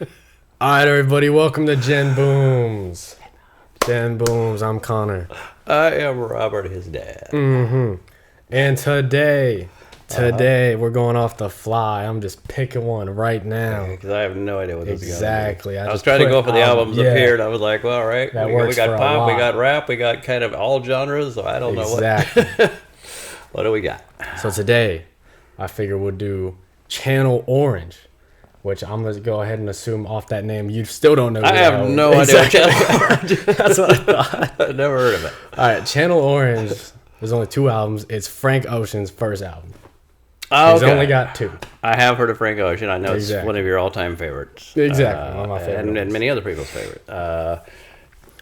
All right, everybody, welcome to Gen Booms. Gen Booms, I'm Connor. I am Robert, his dad. And today we're going off the fly. I'm just picking one right now. Because I have no idea what this is going to be. Exactly. I was trying to go for the albums up here, and I was like, well, all right. That we works got for a pop, lot. we got rap, we got kind of all genres, so I don't know Exactly. what do we got? So today, I figure we'll do Channel Orange, which I'm going to go ahead and assume off that name you still don't know. I have no idea what Channel Orange is. That's what I thought. I've never heard of it. All right, Channel Orange, there's only 2 albums. It's Frank Ocean's first album. Oh, He's only got 2. I have heard of Frank Ocean. I know Exactly. it's one of your all-time favorites. Exactly, one of my favorites. And many other people's favorite.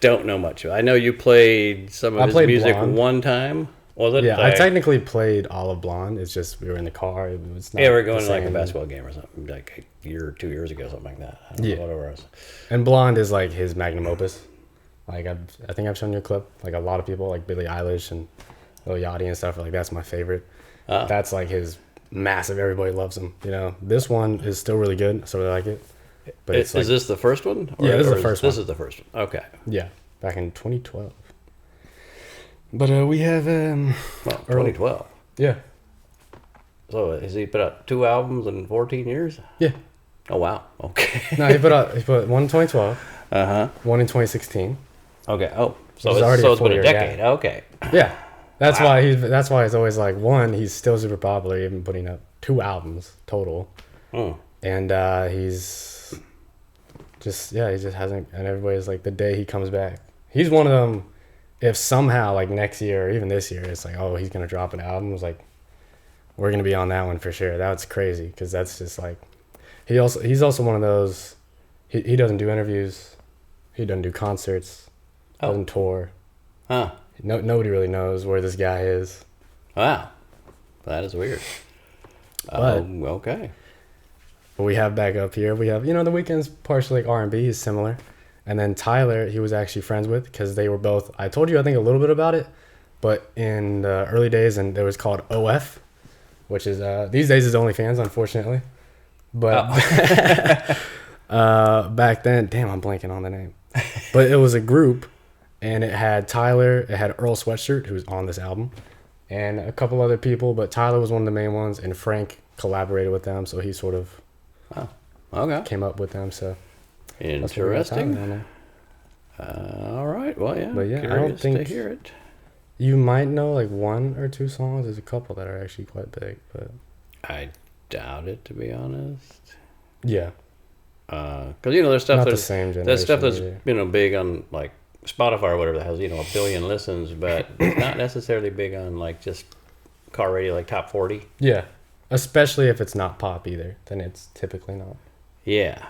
Don't know much. I know you played some of his music Blonde. one time. Was it? Yeah, I like, technically played Olive Blonde. It's just we were in the car. It was not we're going the to like a same. basketball game or something, like a year or 2 years ago, something like that. I don't know, whatever it was. And Blonde is like his magnum opus. Like I think I've shown you a clip. Like a lot of people, like Billie Eilish and Lil Yachty and stuff, are like that's my favorite. That's like his massive. Everybody loves him. You know, this one is still really good. I still really like it. But it's Is this the first one? Yeah, this is the first one. This is the first one. Okay. Yeah, back in 2012. But we have Well, 2012. yeah. So has he put out 2 albums in 14 years? Yeah. Oh wow. Okay. No, he put one in 2012, one in 2016. Okay. Oh, so It's it's, already so a it's been a 4-year decade. gap. Okay. Yeah, that's why it's always like one. He's still super popular, even putting up 2 albums total, and he's just he just hasn't. And everybody's like the day he comes back, he's one of them. If somehow like next year or even this year, it's like he's gonna drop an album, it's like we're gonna be on that one for sure. That's crazy because that's just like he's also one of those. He doesn't do interviews, he doesn't do concerts, doesn't tour. Nobody really knows where this guy is. Wow, that is weird. But Okay. But we have back up here. We have The Weeknd's partially like R&B. He's similar, and then Tyler he was actually friends with because they were both. I told you I think a little bit about it, but in the early days and it was called OF, which is these days is OnlyFans unfortunately, but back then, damn, I'm blanking on the name, but it was a group. And it had Tyler, it had Earl Sweatshirt, who's on this album, and a couple other people, but Tyler was one of the main ones, and Frank collaborated with them, so he sort of came up with them. So Interesting. All right. Well, yeah. But yeah, curious I don't think to hear it. You might know like 1 or 2 songs. There's a couple that are actually quite big, but I doubt it, to be honest. yeah, because there's stuff not the that's same generation. there's stuff that's either. big on like Spotify or whatever that has 1 billion listens, but not necessarily big on like just car radio, like top 40. Yeah, especially if it's not pop either, then it's typically not. Yeah.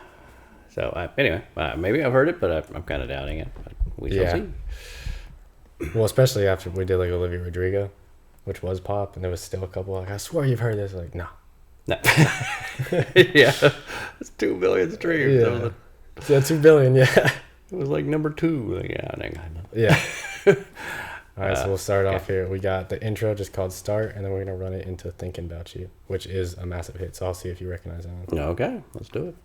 So anyway, maybe I've heard it, but I'm kind of doubting it. But we shall see. Well, especially after we did like Olivia Rodrigo, which was pop, and there was still a couple like, I swear you've heard this. Like, no. Yeah, it's 2 billion streams. Yeah, so 2 billion. Yeah. It was like number 2. Like, Yeah. All right, so we'll start off here. We got the intro just called Start, and then we're going to run it into Thinkin Bout You, which is a massive hit. So I'll see if you recognize that one. Okay, let's do it.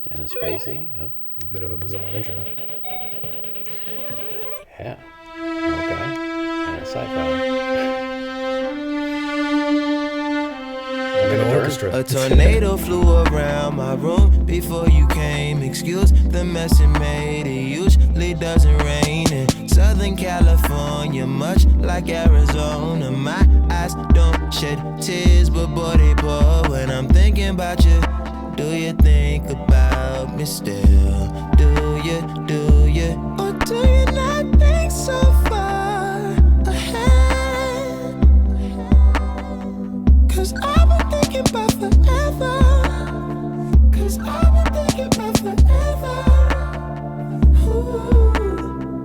And a spacey. Oh, Bit of a bizarre intro. yeah. Okay. And a sci-fi. And then an orchestra. A tornado flew around my room before you came. Excuse the mess it made. It usually doesn't rain in Southern California, much like Arizona. My eyes don't shed tears, but boy they pour when I'm thinking about you. Do you think about me still? Do you? Or do you not think so far ahead? 'Cause I've been thinking about forever. 'Cause I've been thinking about forever. Ooh.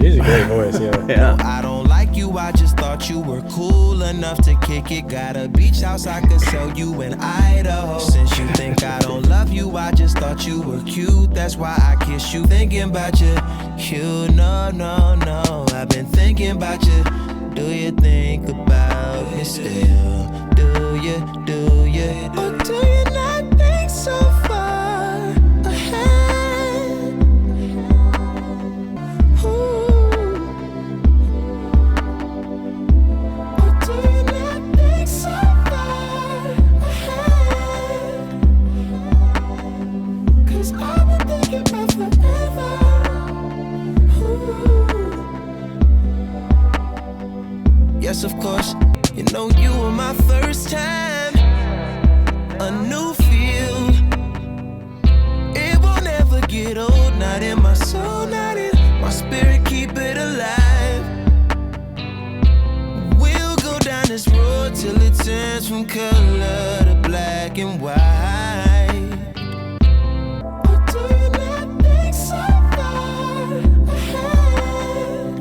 He's a great voice, yeah. Yeah. I don't like you, I just thought you were cool enough to kick it. Got a beach house, I could sell you in Idaho. Since you think I don't love you, I just thought you were cute. That's why I kiss you. Thinking about you, no, no, no. I've been thinking about you. Do you think about me still? Do you? Or do you not think so far ahead? Ooh. Or do you not think so far ahead? 'Cause I've been thinking about forever. Ooh. Yes, of course, you know you were my first time. A new field. It won't ever get old. Not in my soul, not in my spirit. Keep it alive. We'll go down this road till it turns from color to black and white. Or do you not think so far ahead?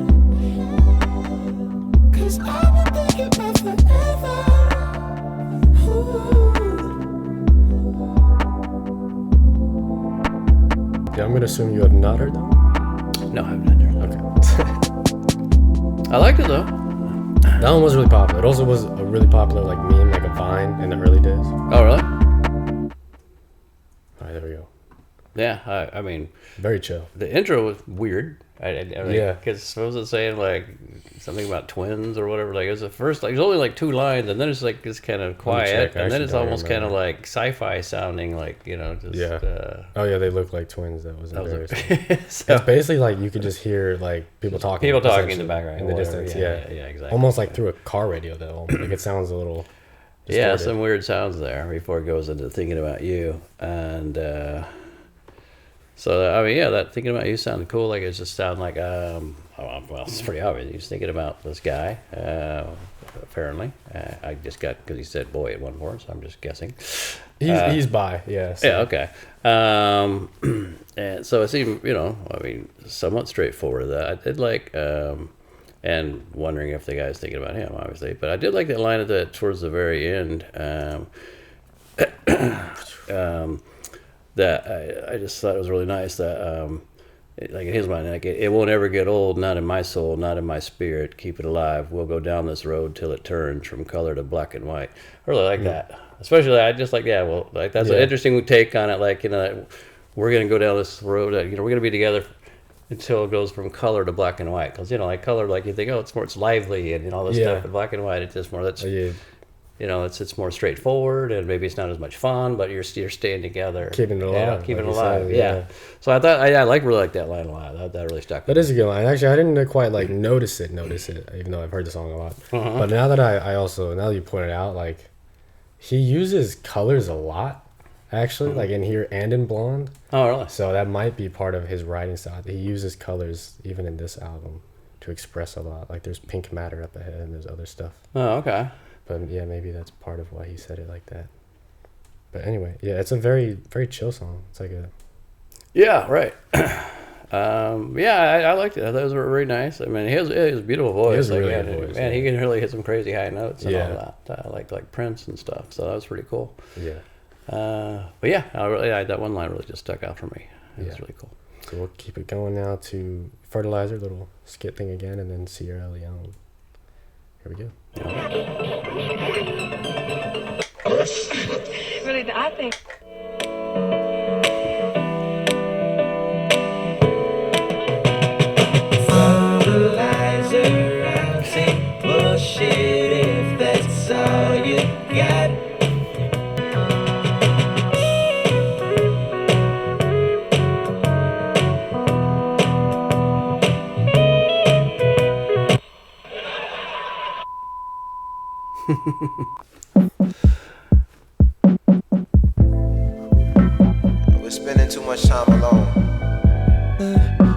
'Cause I've been thinking about forever. Ooh. Yeah, I'm gonna assume you have not heard that one? No, I haven't heard Okay. I liked it though. That one was really popular. It also was a really popular like meme, like a Vine in the early days. Oh, really? Alright, there we go. Yeah, I mean, Very chill. the intro was weird. Yeah. Because what was it saying, like something about twins or whatever? Like it was the first, like it was only like 2 lines, and then it's like it's kind of quiet, check. I and then actually it's don't almost kind of remember. like sci-fi sounding, like just Yeah. Oh yeah, they look like twins. That was that was embarrassing. so, It's basically like you could just hear like people talking. people talking in essentially, the background in the or whatever. distance. Yeah, exactly. Almost like through a car radio though. Like it sounds a little. Yeah, distorted. some weird sounds there before it goes into Thinking About You. And so, I mean, yeah, that Thinking About You sounded cool. Like, it just sounded like, well, it's pretty obvious. He was thinking about this guy, apparently. I just got, because he said boy at one point, so I'm just guessing. He's bi, yeah. So. Yeah, okay. And so it seemed, I mean, somewhat straightforward. That I did like, and wondering if the guy's thinking about him, obviously. But I did like that line towards the very end. That I just thought it was really nice that, like in his mind, like it won't ever get old, not in my soul, not in my spirit. Keep it alive. We'll go down this road till it turns from color to black and white. I really like that. Especially, I just like, that's an interesting take on it. Like, we're going to go down this road, we're going to be together until it goes from color to black and white. Because, like color, like you think, it's lively and all this stuff. And black and white, it's just more, it's more straightforward, and maybe it's not as much fun, but you're staying together, keeping it alive, keeping it like alive. you said, So I thought I really like that line a lot. That really stuck. That is a good line. Actually, I didn't quite like notice it, even though I've heard the song a lot. But now that now that you pointed out, like he uses colors a lot, actually, like in here and in Blonde. Oh, really? So that might be part of his writing style. He uses colors even in this album to express a lot. Like there's pink matter up ahead, and there's other stuff. Oh, okay. But yeah, maybe that's part of why he said it like that. But anyway, yeah, it's a very, very chill song. It's like a... Yeah, right. I liked it. I thought it was very nice. I mean, he has a beautiful voice. He has a really good voice. Man, he can really hit some crazy high notes and Yeah. all that. Like Prince and stuff. So that was pretty cool. Yeah. But yeah, that one line really just stuck out for me. It was really cool. So we'll keep it going now to Fertilizer, little skit thing again, and then Sierra Leone. Here we go. Really, I think. Fertilizer, I'll take bullshit if that's all you got. We're spending too much time alone.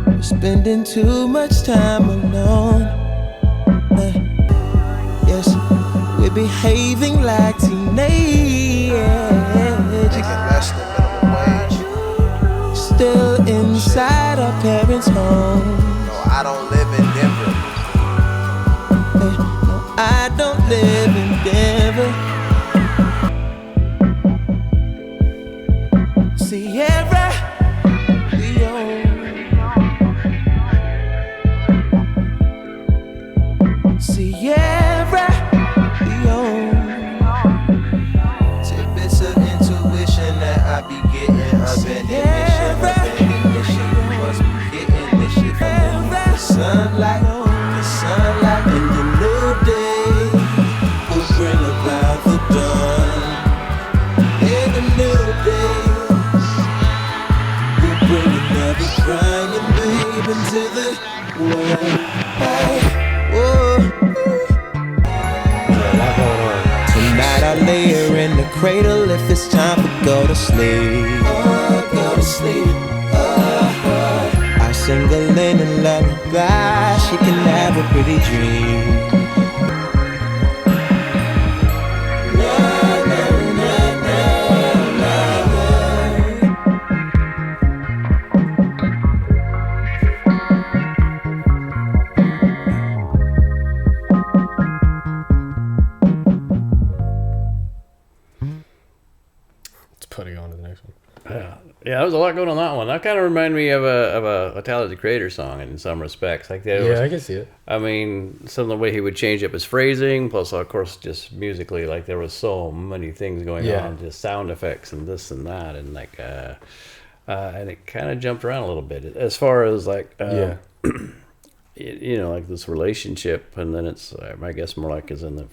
We're spending too much time alone. Yes, we're behaving like teenagers. Making less than minimum wage. Still inside our parents' home. No, I don't live in skipping to the world. Whoa. A lot going on. Tonight I lay her in the cradle if it's time for go to sleep. Oh, go to sleep. I sing a linen lullaby, she can have a pretty dream. Putting on to the next one. Yeah, there was a lot going on that one. That kind of reminded me of a Tyler the Creator song in some respects. Like I can see it. I mean, some of the way he would change up his phrasing, plus of course just musically, like there was so many things going on, just sound effects and this and that, and like, and it kind of jumped around a little bit as far as like, you know, like this relationship, and then it's I guess more like is in the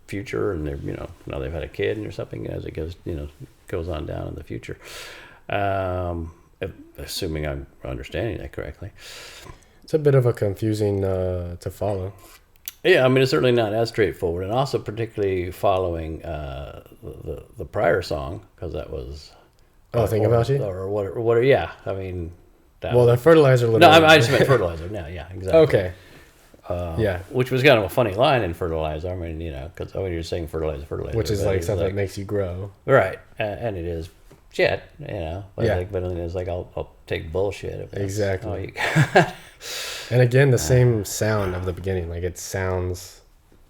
future, and they're, you know, now they've had a kid or something as it goes, you know, goes on down in the future. Assuming I'm understanding that correctly. It's a bit of a confusing to follow. Yeah, I mean, it's certainly not as straightforward, and also particularly following the prior song, because that was Thinking About You, or what? Yeah, I mean, the Fertilizer. No, I just meant Fertilizer. No, yeah, exactly. Okay. Which was kind of a funny line in Fertilizer. I mean, you know, because when you're saying fertilizer, which is like something that makes you grow, right? And it is shit, you know. But but it's like I'll take bullshit. Exactly. All you got. And again, the same sound of the beginning, like it sounds.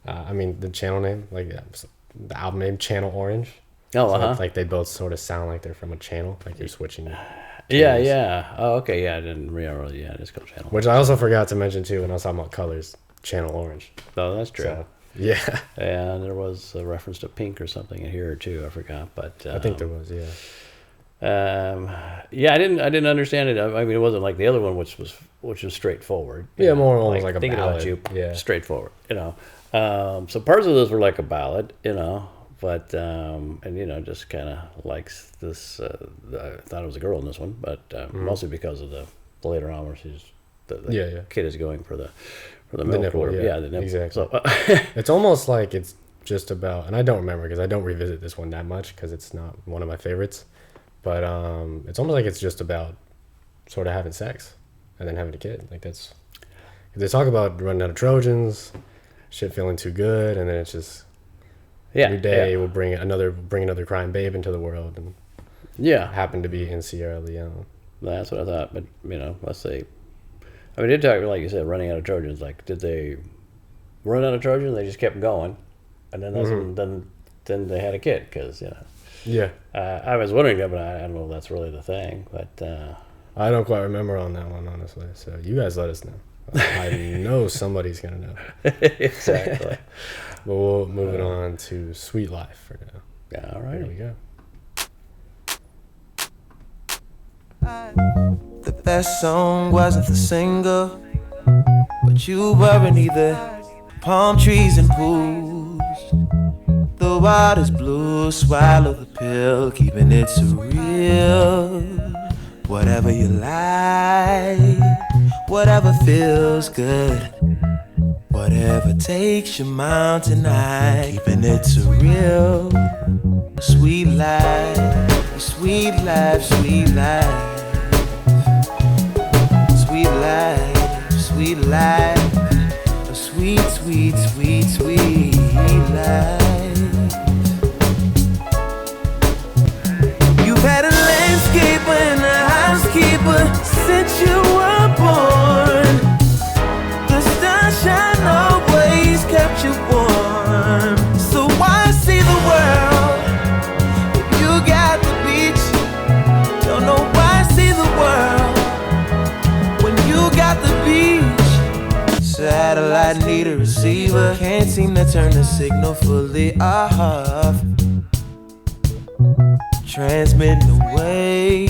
I mean, the channel name, like the album name, Channel Orange. Oh, so like they both sort of sound like they're from a channel, like you're switching. Yeah. Oh, okay. Yeah, I didn't realize. Yeah, it's called Channel. Which I also forgot to mention too when I was talking about colors. Channel Orange. Oh, that's true. So, yeah. And there was a reference to pink or something in here too. I forgot, but I think there was. Yeah. Yeah, I didn't understand it. I mean, it wasn't like the other one, which was straightforward. Yeah, more almost like a Thinking ballad. About You. Yeah. Straightforward. You know. So parts of those were like a ballad. You know. But and you know, just kind of likes this. I thought it was a girl in this one, but mostly because of the later on where she's the kid is going for the milk nipple. the nipple. Exactly. So, it's almost like it's just about, and I don't remember because I don't revisit this one that much because it's not one of my favorites. But it's almost like it's just about sort of having sex and then having a kid. Like that's, they talk about running out of Trojans, shit feeling too good, and then it's just. Every day will bring another crying babe into the world, and happen to be in Sierra Leone. That's what I thought. But you know, let's say, I mean, they talk like you said, running out of Trojans. Like, did they run out of Trojans? They just kept going, and then then they had a kid because you know. Yeah. I was wondering that, but I don't know if that's really the thing. But I don't quite remember on that one, honestly. So you guys let us know. I know somebody's gonna know. Exactly. But we'll move it on to Sweet Life for now. Yeah, all right. There we go. The best song wasn't the single, but you weren't either. Palm trees and pools, the water's blue. Swallow the pill, keeping it surreal. Whatever you like, whatever feels good, whatever takes your mind tonight, keeping it surreal. Sweet life, sweet life, sweet life. Sweet life, sweet life. A sweet, sweet, sweet, sweet life. You've had a landscaper and a housekeeper since you were born. The sunshine always kept you warm. So why see the world if you got the beach? Don't know why see the world when you got the beach. Satellite need a receiver, can't seem to turn the signal fully off. Transmitting away,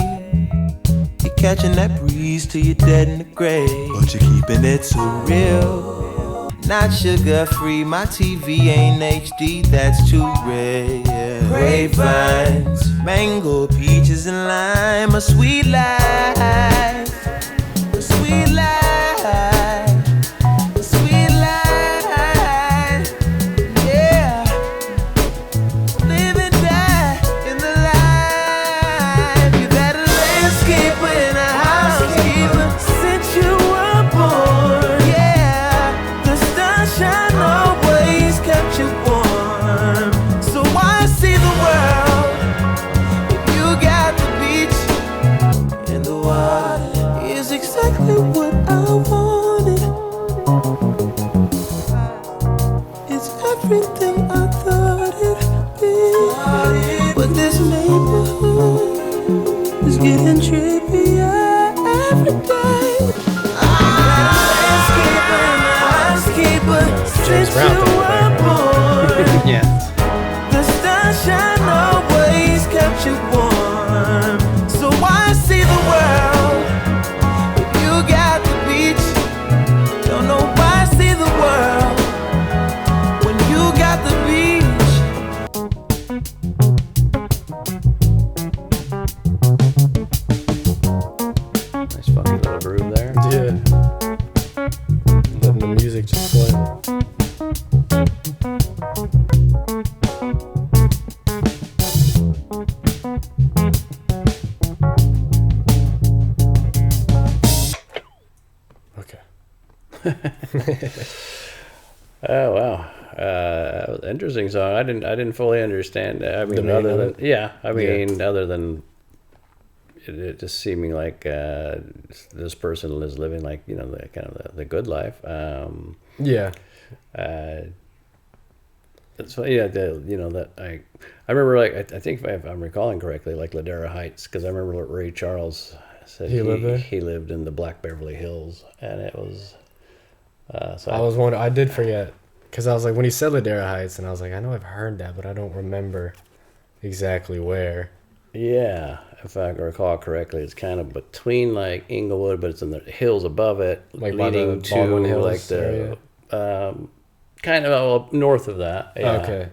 you're catching that breeze till you're dead in the grave, but you're keeping it so real. Not sugar free, my TV ain't HD, that's too rare. Grapevines, mango, peaches and lime, a sweet life, a sweet life. what I wanted. It's everything I thought it'd be. But this neighborhood is getting trippier every day. James Brown thing in the background. Yeah. The sunshine always kept you warm. So why see the world if you got the beach? Don't know why see the world when you got the beach. Nice funky little groove there. Yeah. Letting the music just play. Oh wow, that was an interesting song. I didn't fully understand. I mean, other than other than it just seeming like this person is living like the kind of the good life. So that I remember I think if I'm recalling correctly, like Ladera Heights, because I remember Ray Charles said he lived there. He lived in the Black Beverly Hills, and it was. So I was wondering. I did forget because I was like when he said Ladera Heights, and I was like, I know I've heard that, but I don't remember exactly where. Yeah, if I recall correctly, it's kind of between like Inglewood, but it's in the hills above it, like leading to Baldwin Hills like the area? Kind of north of that. Yeah, okay,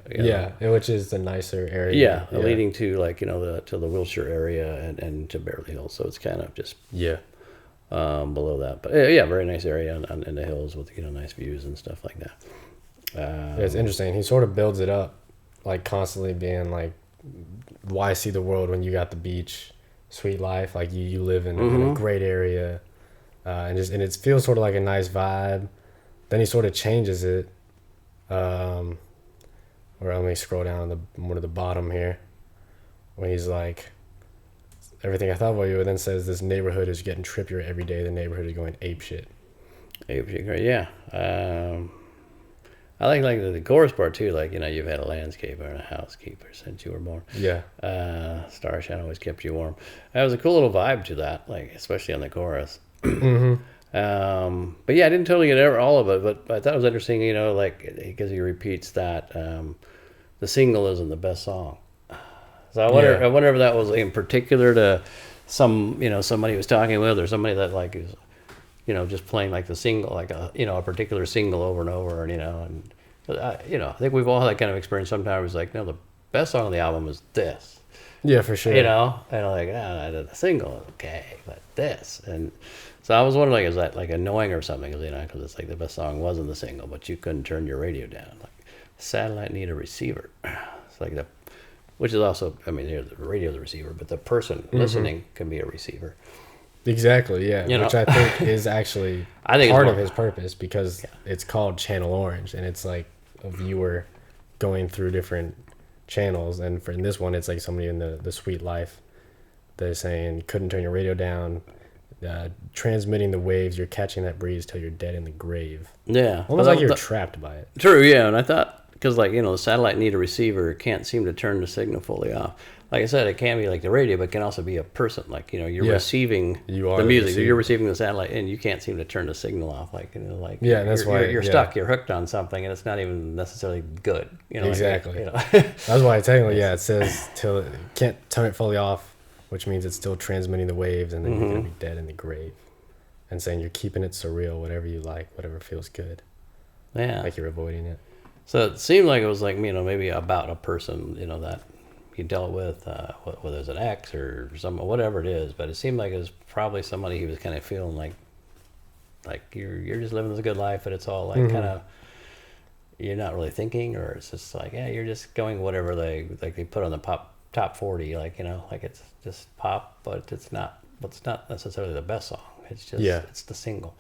which is the nicer area. Yeah, leading to like to the Wilshire area and to Beverly Hills. So it's kind of just below that. But very nice area in the hills with nice views and stuff like that. It's interesting. He sort of builds it up, like constantly being like, why see the world when you got the beach, sweet life, like you live in a great area, and it feels sort of like a nice vibe. Then he sort of changes it, or let me scroll down more to the bottom here, when he's like, everything I thought about you, and then says this neighborhood is getting trippier every day. The neighborhood is going ape shit. Ape shit, great, yeah. I like the chorus part too. Like you've had a landscaper and a housekeeper since you were born. Yeah. Starshine always kept you warm. That was a cool little vibe to that, like especially on the chorus. Mm-hmm. But yeah, I didn't totally get all of it, but I thought it was interesting. Because he repeats that the single isn't the best song. So I wonder if that was in particular to somebody he was talking with, or somebody that like is. Just playing like the single, like a particular single over and over, and I think we've all had that kind of experience. Sometimes like, no, the best song on the album is this. Yeah, for sure. And I'm like, the single is okay, but this, and so I was wondering, like, is that like annoying or something? Because it's like the best song wasn't the single, but you couldn't turn your radio down. Like, satellite need a receiver. It's like which is also, I mean, the radio's a receiver, but the person listening can be a receiver. Exactly, yeah. Which I think is actually part of his purpose, because it's called Channel Orange, and it's like a viewer going through different channels. And in this one, it's like somebody in the sweet life. They're saying, couldn't turn your radio down, transmitting the waves, you're catching that breeze till you're dead in the grave. Yeah. Almost like you're trapped by it. True, yeah. And I thought, because like, the satellite need a receiver, can't seem to turn the signal fully off. Like I said, it can be like the radio, but it can also be a person. Like, you're receiving the music. You're receiving the satellite, and you can't seem to turn the signal off. Like, that's why you're stuck. You're hooked on something, and it's not even necessarily good. Exactly. That's why technically, it says till it can't turn it fully off, which means it's still transmitting the waves, and then you're gonna be dead in the grave. And saying you're keeping it surreal, whatever you like, whatever feels good. Yeah. Like you're avoiding it. So it seemed like it was like maybe about a person, that he dealt with, whether it's an ex or whatever it is, but it seemed like it was probably somebody he was kind of feeling like you're just living this good life, but it's all like kind of, you're not really thinking, or it's just like, you're just going whatever they put on the top 40, like it's just pop, but it's not necessarily the best song. It's just it's the single.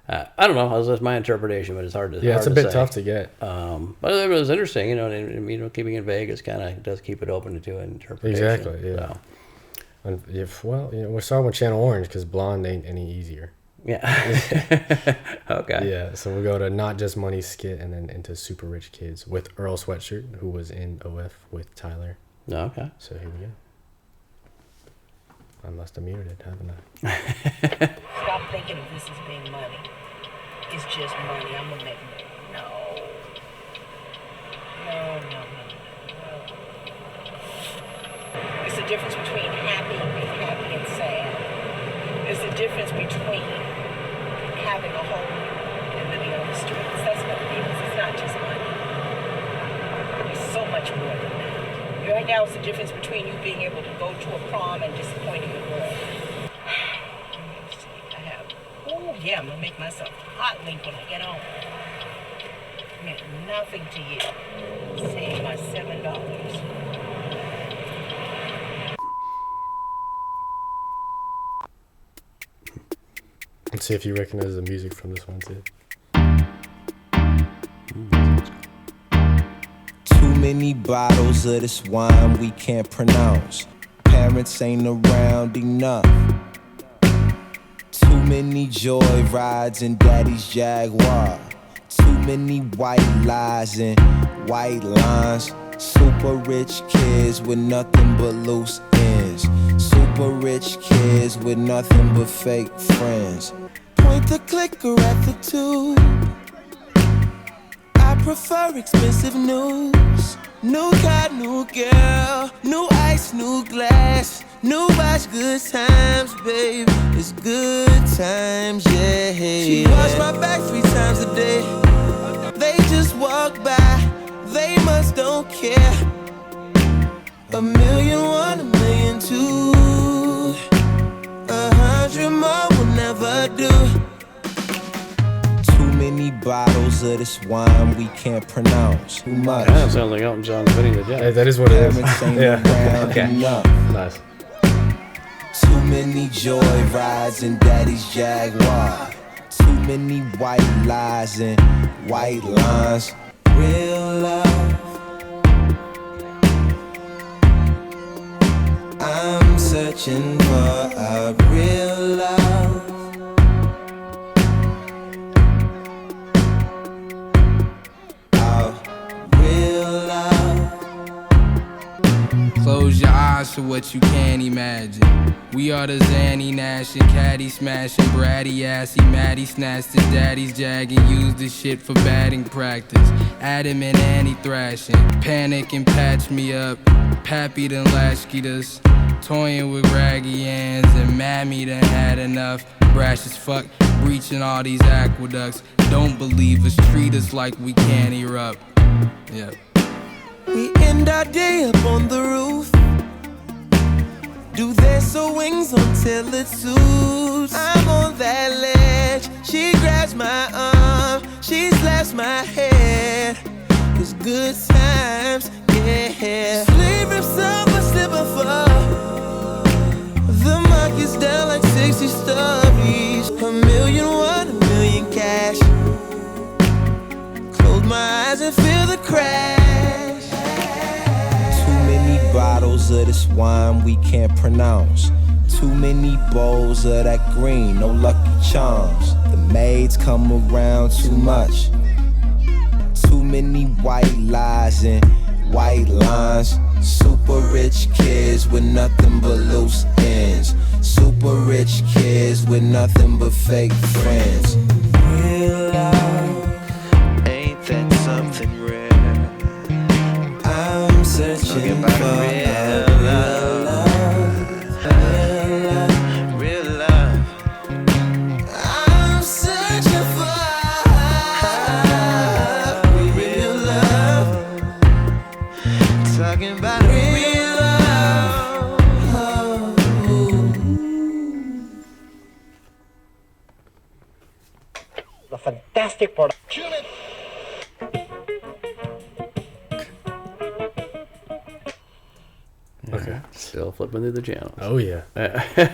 I don't know. That's just my interpretation, but it's hard to it's a bit tough to get. But it was interesting, and keeping it vague is kind of does keep it open to an interpretation. Exactly. Yeah. So. And we're starting with Channel Orange because Blonde ain't any easier. Yeah. Okay. Yeah, so we'll go to Not Just Money skit and then into Super Rich Kids with Earl Sweatshirt, who was in OF with Tyler. Okay. So here we go. I must have muted it, haven't I? Stop thinking of this as being money. It's just money. I'm gonna make money. No. It's the difference between happy and sad. It's the difference between having a home and living on the streets. That's what it is. It's not just money. It's so much more than that. Right now, it's the difference between you being able to go to a prom and disappointing a girl. I'm gonna make myself hot link when I get home. Meant nothing to you. Save my $7. Let's see if you recognize the music from this one too. Too many bottles of this wine we can't pronounce. Parents ain't around enough. Too many joy rides in daddy's Jaguar. Too many white lies and white lines. Super rich kids with nothing but loose ends. Super rich kids with nothing but fake friends. Point the clicker at the tube. I prefer expensive news. New car, new girl, new ice, new glass, new watch, good times, babe. It's good times, yeah. She wash my back 3 times a day. They just walk by, they must don't care. 1,000,001, 1,000,002. 100 more will never do. Too many bottles of this wine we can't pronounce. Too much. That sounds like Elton John's Benny the Jet. Hey, that is what it is. Parents ain't Yeah. around Okay. enough. Nice. Too many joy rides in daddy's Jaguar. Too many white lies and white lines. Real love. I'm searching for a real love. A real love. Close your eyes to what you can't imagine. We are the Zanny Nash and Caddy smashing, Bratty assy, Maddie snatched his daddy's jag and used this shit for batting practice. Adam and Annie thrashing, panic and patch me up. Pappy done latchkeyed us, toying with raggy ends, and Mammy done had enough. Brash as fuck, breaching all these aqueducts. Don't believe us, treat us like we can't erupt. Yeah. We end our day up on the roof. Do their sew wings until it suits. I'm on that ledge. She grabs my arm. She slaps my head. It's good times, yeah. Sleep rips up a slip and fall. The market's down like 60 stories. 1,000,001, 1,000,000 cash. Close my eyes and feel the crash. Too many bottles of this wine we can't pronounce. Too many bowls of that green, no Lucky Charms. The maids come around too much. Too many white lies and white lines. Super rich kids with nothing but loose ends. Super rich kids with nothing but fake friends. Real love, ain't that something rare? I'm searching for real love. Real love. I'm searching for real love. Talking about real love. A fantastic production. Okay. Still flipping through the channels. Oh yeah.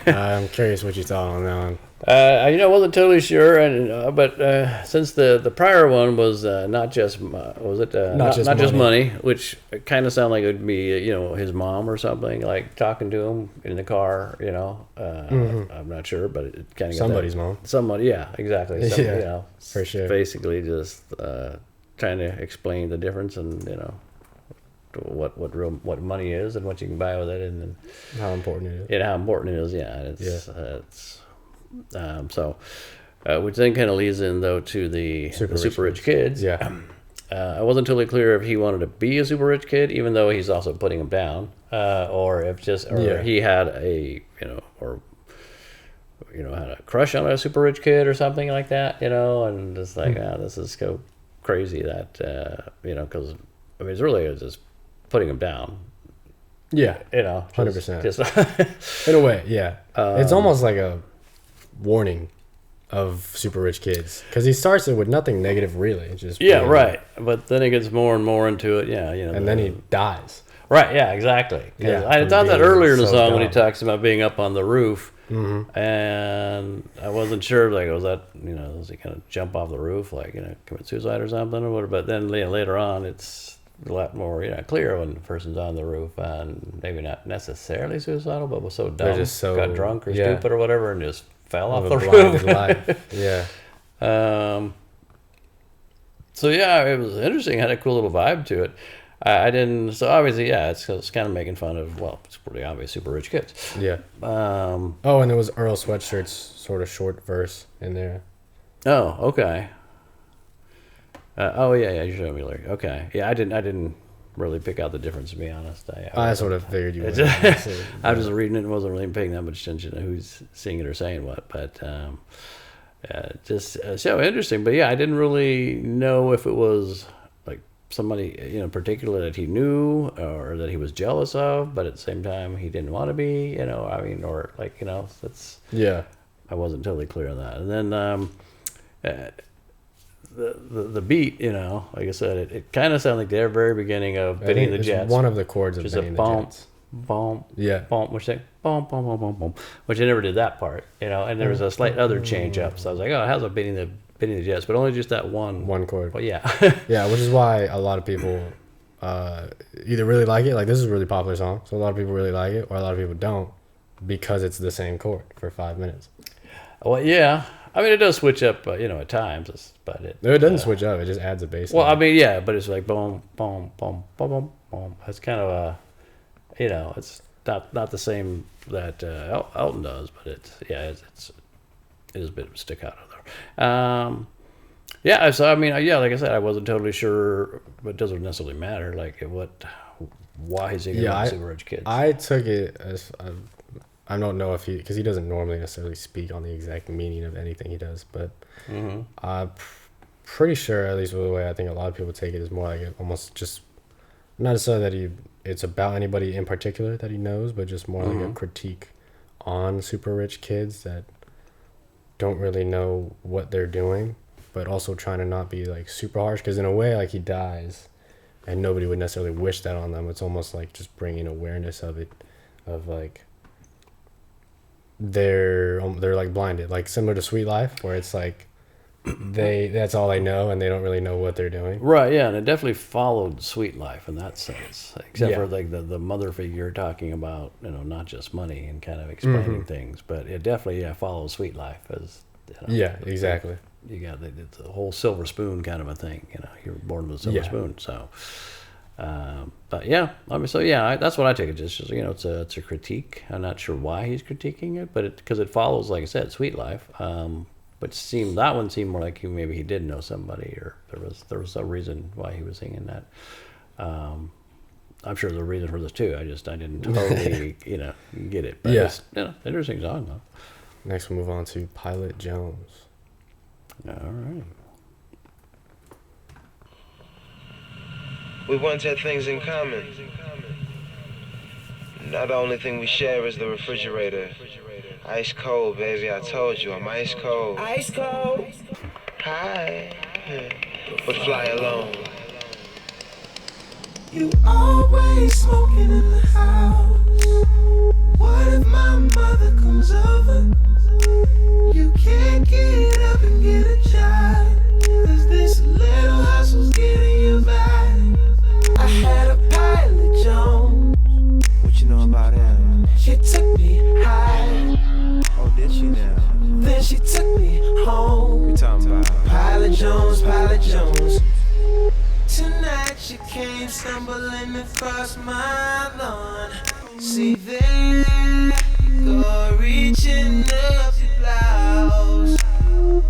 I'm curious what you thought on that one. I wasn't totally sure, but since the prior one was not just not just money, which kind of sounded like it would be his mom or something, like talking to him in the car. I'm not sure, but it kind of Somebody's mom. Somebody, yeah, exactly. Yeah, for sure. Basically, just trying to explain the difference and what money is and what you can buy with it, and how important it is. Yeah, how important it is. Yeah, which then kind of leads in though to the super rich kids. Yeah. I wasn't totally clear if he wanted to be a super rich kid, even though he's also putting him down, or if he had had a crush on a super rich kid or something like that, and just like, this is so crazy that because it's really just putting him down. Yeah, 100%. In a way, yeah. It's almost like a warning of super rich kids, because he starts it with nothing negative really, just right. But then it gets more and more into it, and then he dies. Right, yeah, exactly. Yeah, I thought that earlier in the song dumb. when he talks about being up on the roof, and I wasn't sure, like, was that, does he kind of jump off the roof, like, commit suicide or something, or whatever? But then later on, it's a lot more, clear when the person's on the roof, and maybe not necessarily suicidal, but was so dumb, got drunk or stupid or whatever, and just fell off the roof. Yeah. So yeah, it was interesting. Had a cool little vibe to it. I didn't. So obviously, yeah, it's kind of making fun of. Well, it's pretty obvious, super rich kids. Yeah. And there was Earl Sweatshirt's sort of short verse in there. Oh, okay. Yeah, you showed me lyric. Okay, yeah, I didn't really pick out the difference, to be honest. I sort of figured you would. I was just reading it and wasn't really paying that much attention to who's singing or saying what, but just so interesting. But yeah, I didn't really know if it was like somebody particular that he knew or that he was jealous of, but at the same time he didn't want to be, or like that's I wasn't totally clear on that. And then the beat, like I said, it kind of sounded like the very beginning of Benny and the Jets. One of the chords of Benny and the Jets. Boom, which they boom, which I never did that part, and there was a slight other change up. So I was like, oh, how's a Benny and the Jets? But only just that one chord. Well, yeah, yeah, which is why a lot of people either really like it, like this is a really popular song, so a lot of people really like it, or a lot of people don't, because it's the same chord for 5 minutes. Well, yeah. I mean, it does switch up, at times, but it doesn't switch up. It just adds a bass. Well, I mean, yeah, but it's like boom, boom, boom, boom, boom, boom. It's kind of a, it's not the same that Elton does, but it is a bit of a staccato there. Yeah, so I mean, like I said, I wasn't totally sure, but it doesn't necessarily matter, like why he's singing about super rich kids. I took it as. I don't know if because he doesn't normally necessarily speak on the exact meaning of anything he does, but I'm pretty sure, at least with the way I think a lot of people take it, is more like almost just not necessarily that it's about anybody in particular that he knows, but just more like a critique on super rich kids that don't really know what they're doing, but also trying to not be like super harsh, because in a way, like, he dies and nobody would necessarily wish that on them. It's almost like just bringing awareness of it, of like they're like blinded, like similar to Sweet Life, where it's like that's all they know and they don't really know what they're doing. Right, yeah, and it definitely followed Sweet Life in that sense, except for like the mother figure talking about not just money and kind of explaining things, but it definitely follows Sweet Life as exactly. You got the whole silver spoon kind of a thing, you were born with a silver spoon, so but yeah, I mean, so yeah, that's what I take it. Just it's a critique. I'm not sure why he's critiquing it, but because it follows, like I said, Sweet Life. But that one seemed more like maybe he did know somebody, or there was a reason why he was singing that. I'm sure there's a reason for this too. I didn't totally get it. But it's interesting song though. Next we'll move on to Pilot Jones. All right. We once had things in common. Now the only thing we share is the refrigerator. Ice cold, baby, I told you, I'm ice cold. Ice cold. Hi, but fly alone. You always smoking in the house. my mother comes over, you can't get up and get a job, 'cause this little hustle's getting you by. I had a pilot Jones. What you know about him? She took me high, Oh, did she now? then she took me home. You talking about? Pilot Jones, Pilot Jones. Tonight she came stumbling across my lawn. See there you go, reaching up your blouse.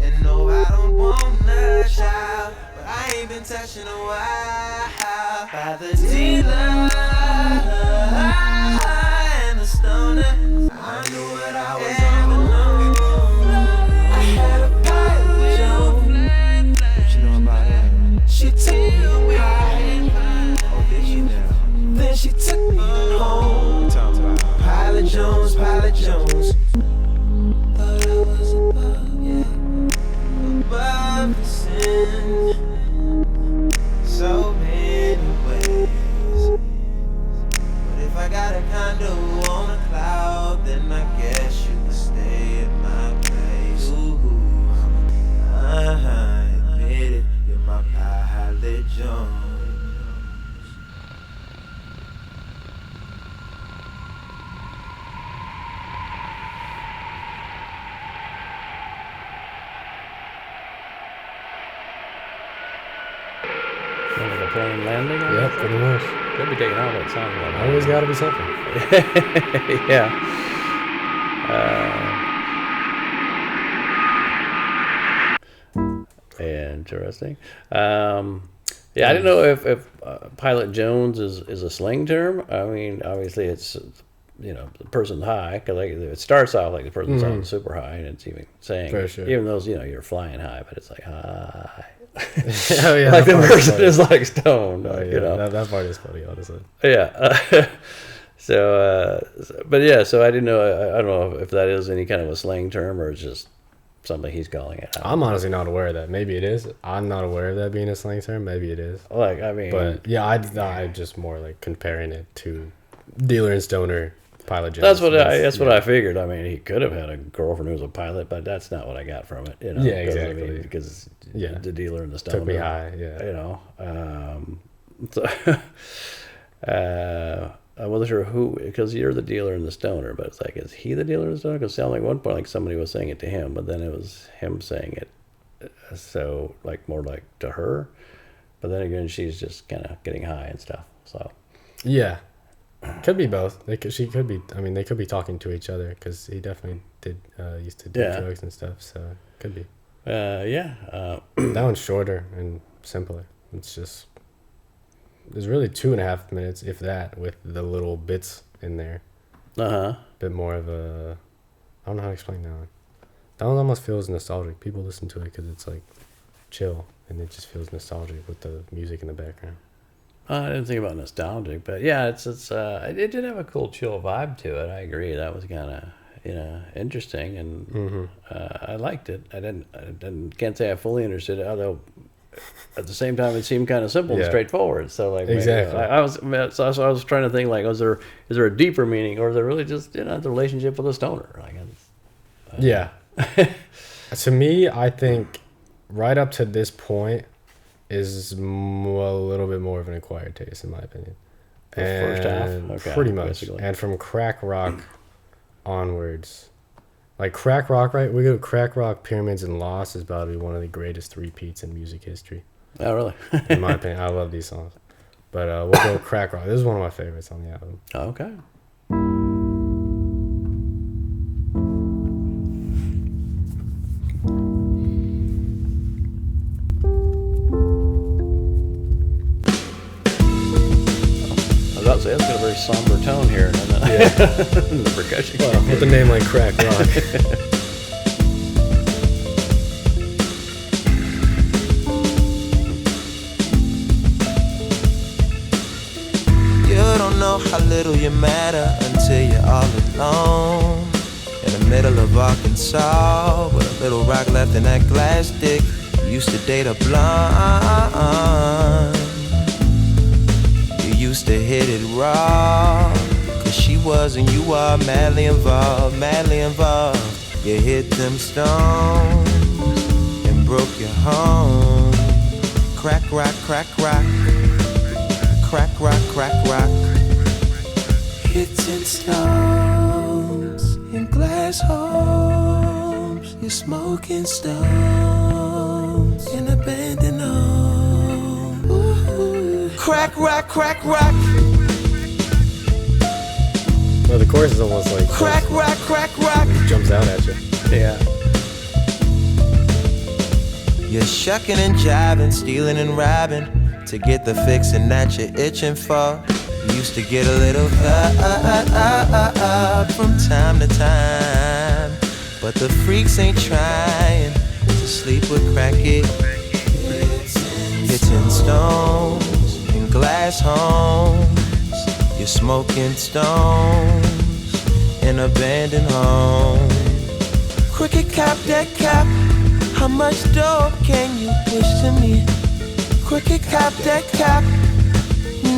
And no, I don't want a child, but I ain't been touching a while. By the dealer and the stoner, I knew what I was on. I had a pilot Jones. What you know about him? She took me high, Oh, did she now? then she took me home. You talking about? Pilot Jones, Pilot Jones. Thought I was above, yeah, above the sin. So many ways. But if I got a condo on a cloud, then I guess you can stay at my place. Ooh, I admit it, you're my Pilot Jones. Like a plane landing? on Yep, that? pretty much. Could be taking all that sound like Always got to be something. yeah. Interesting. Yeah, I didn't know if Pilot Jones is a slang term. I mean, obviously it's, you know, the person's high, because like, it starts off like the person's on super high, and it's even saying, For sure. even though, you know, you're flying high, but it's like high. Oh, yeah, like that the part person funny. is like stoned, Oh, yeah, you know. that part is funny, honestly. Yeah. But yeah, so I didn't know. I don't know if that is any kind of a slang term or it's just something he's calling it. I'm honestly not aware of that. Maybe it is. I'm not aware of that being a slang term. Maybe it is. Like, I mean, But yeah, I just more like comparing it to dealer and stoner Pilot Jones. that's what I figured. I mean, he could have had a girlfriend who was a pilot, but that's not what I got from it. You know? Yeah, 'Cause, exactly. I mean, because Yeah. the dealer and the stoner Took me high. Yeah. You know, so, I wasn't sure who, because you're the dealer and the stoner, but it's like, is he the dealer and the stoner? Because it sounded like at one point like somebody was saying it to him, but then it was him saying it, so like more like to her. But then again, she's just kind of getting high and stuff. So Yeah. Could be both. She could be. I mean, they could be talking to each other because he definitely did used to do Yeah. drugs and stuff. So could be. yeah. That one's shorter and simpler. It's just there's really 2.5 minutes, if that, with the little bits in there. Bit more of a. I don't know how to explain that one. That one almost feels nostalgic. People listen to it because it's like chill and it just feels nostalgic with the music in the background. I didn't think about nostalgic, but yeah, it did have a cool chill vibe to it. I agree. That was kind of, interesting, and I liked it. I can't say I fully understood it, although at the same time it seemed kind of simple and straightforward. So like, Exactly. I was trying to think like, is there a deeper meaning, or is there really just the relationship with a stoner? Like, Yeah. To me, I think right up to this point is a little bit more of an acquired taste, in my opinion. The first half? And Okay, pretty much. basically. And from crack rock onwards. Like crack rock, right? We go crack rock, Pyramids, and Lost is probably one of the greatest repeats in music history. Oh, really? In my opinion. I love these songs. But we'll go crack rock. This is one of my favorites on the album. Okay. I was about to say, it's got a very somber tone here. And the percussion. Well, with a name like crack rock. You don't know how little you matter until you're all alone in the middle of Arkansas with a little rock left in that glass stick. You used to date a blonde. You used to hit it raw, 'Cause she was and you are madly involved, madly involved. You hit them stones and broke your home. Crack, rock, crack, rock. Crack, rock, crack, rock. Hitting stones in glass homes. You're smoking stones in abandoned homes. Ooh. Crack, rock, crack, rock. Well, the chorus is almost like Crack, rock, crack, rock. it jumps out at you. Yeah. You're shucking and jiving, stealing and robbing to get the fixin' that you're itching for. You used to get a little from time to time, but the freaks ain't trying to sleep with crackhead. Hitting stones in glass homes. You're smoking stones in abandoned homes. Crooked cop, dead cop. How much dope can you push to me? Crooked cop, dead cop.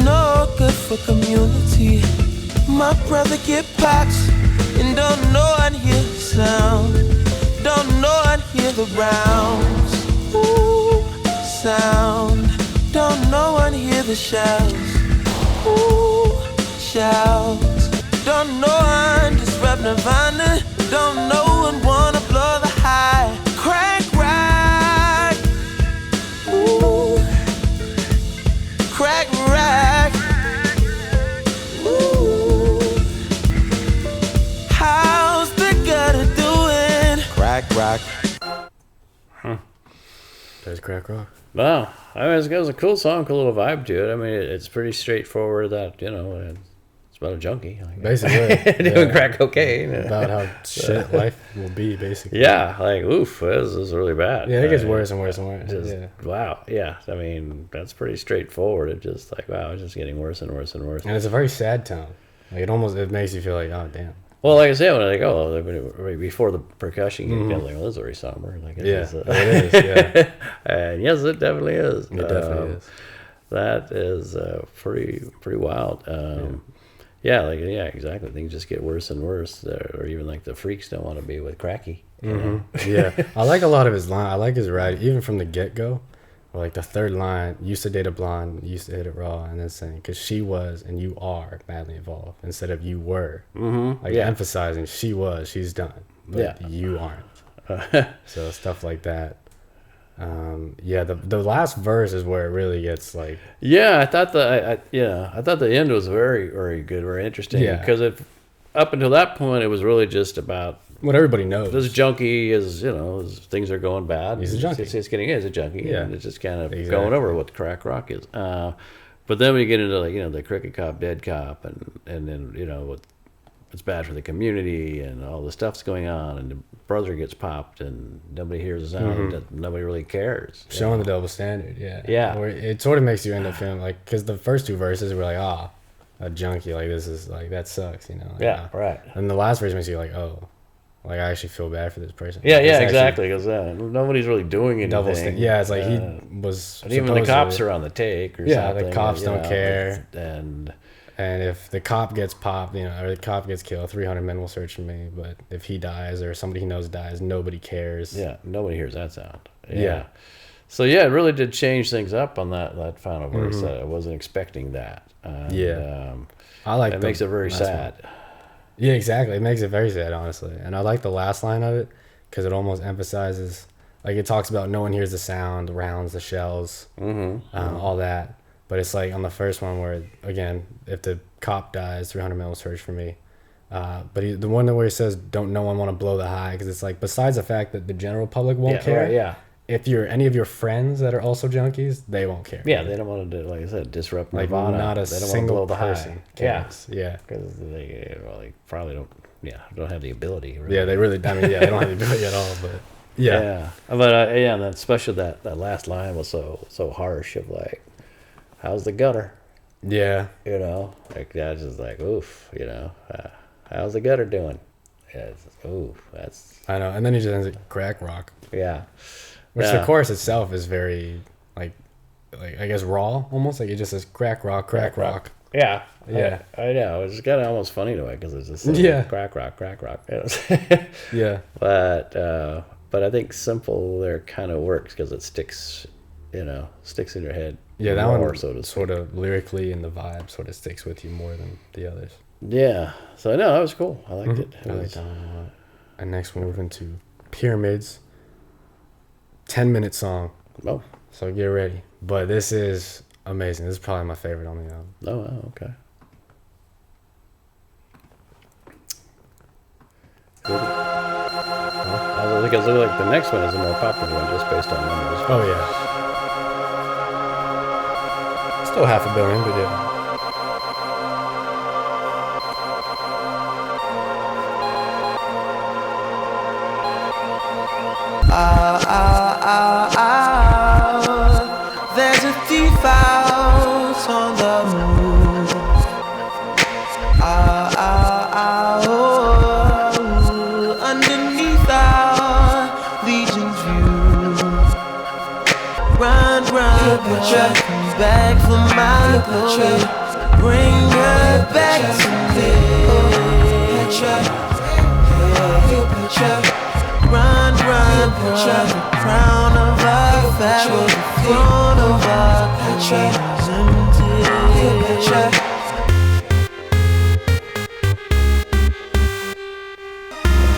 No good for community. My brother get pops and don't know and hear the sound. Don't know and hear the rounds. Ooh, sound. Don't know and hear the shouts. Ooh, shouts. Don't know and disrupt Nirvana. Don't know and wanna blow the high. Crack rock. Ooh. Crack rock. Ooh. How's the gutter doing? Crack rock. There's crack rock. Wow. I mean, it was a cool song, cool little vibe to it. I mean, it's pretty straightforward that, you know, it's about a junkie. Like, Basically. doing crack cocaine. About how shit life will be, basically. Yeah, like, oof, this is really bad. Yeah, it gets worse and worse and worse. Just, Yeah. wow, yeah. I mean, that's pretty straightforward. It's just like, wow, it's just getting worse and worse and worse. And it's a very sad tone. Like, it makes you feel like, oh, damn. Well, like I said, when I go, before the percussion kicked in, I was like, well, this is very somber. Like, It is, yeah. And yes, it definitely is. It definitely is. That is pretty wild. Yeah, exactly. Things just get worse and worse, or even like the freaks don't want to be with Cracky. Yeah, I like a lot of his line. I like his writing, even from the get-go. Like the third line, used to date a blonde, used to hit it raw, and then saying, because she was and you are madly involved, instead of you were. Like emphasizing she's done, but you aren't. So stuff like that. The last verse is where it really gets like. Yeah, I thought the end was very, very good, very interesting. Yeah. Because up until that point, it was really just about what everybody knows. This junkie is, things are going bad. He's a junkie. He's a junkie. Yeah. And it's just kind of going over what crack rock is. But then when you get into like, the crooked cop, dead cop, and then, what's bad for the community and all the stuff's going on, and the brother gets popped and nobody hears the sound, nobody really cares. Showing the double standard, yeah. Yeah. Or it sort of makes you end up feeling like, because the first two verses were like, a junkie, like this is like, that sucks, Like, yeah, right. And the last verse makes you like, like I actually feel bad for this person. Yeah, It's exactly. Because nobody's really doing anything. It's like he was. And even the cops are on the take. Or something. The cops don't care. And if the cop gets popped, or the cop gets killed, 300 men will search for me. But if he dies or somebody he knows dies, nobody cares. Yeah, nobody hears that sound. Yeah. So it really did change things up on that final verse. I wasn't expecting that. I like it. Makes it very sad. Yeah, exactly. It makes it very sad, honestly. And I like the last line of it because it almost emphasizes, like it talks about no one hears the sound, the rounds, the shells, all that. But it's like on the first one where, again, if the cop dies, 300 men will search for me. But the one where he says, don't no one want to blow the high, because it's like, besides the fact that the general public won't care, right, if you're any of your friends that are also junkies, they won't care. Yeah, they don't want to, like I said, disrupt like Nirvana. Not a they don't single want to blow the person high. cares. Yeah, because they probably don't have the ability. Really. Yeah, they really. I mean, they don't have the ability at all. But but and especially that last line was so harsh of like, how's the gutter? Yeah, like that's just like oof. How's the gutter doing? Yeah, oof. That's. I know, and then he just ends it crack rock. Yeah. Which the chorus itself is very, like, like I guess raw almost, like it just says crack rock. Yeah, Yeah. I know. It's kind of almost funny to me because it's just like Yeah. crack rock. Yeah. But I think simple there kind of works because it sticks in your head. Yeah, that more, one so to sort of lyrically and the vibe sort of sticks with you more than the others. Yeah. So no, that was cool. I liked it. I like that one a lot. And next we're moving to Pyramids. 10-minute song. Oh. So get ready. But this is amazing. This is probably my favorite on the album. Oh, okay. Well, because it looked like the next one is a more popular one just based on numbers. Oh, yeah. Still 500 million, but yeah. There's a thief out on the move. Underneath our Legion's view. Run, come back for my glory. Bring her back to me. Run, the crown of our Pharaoh, the throne of our country.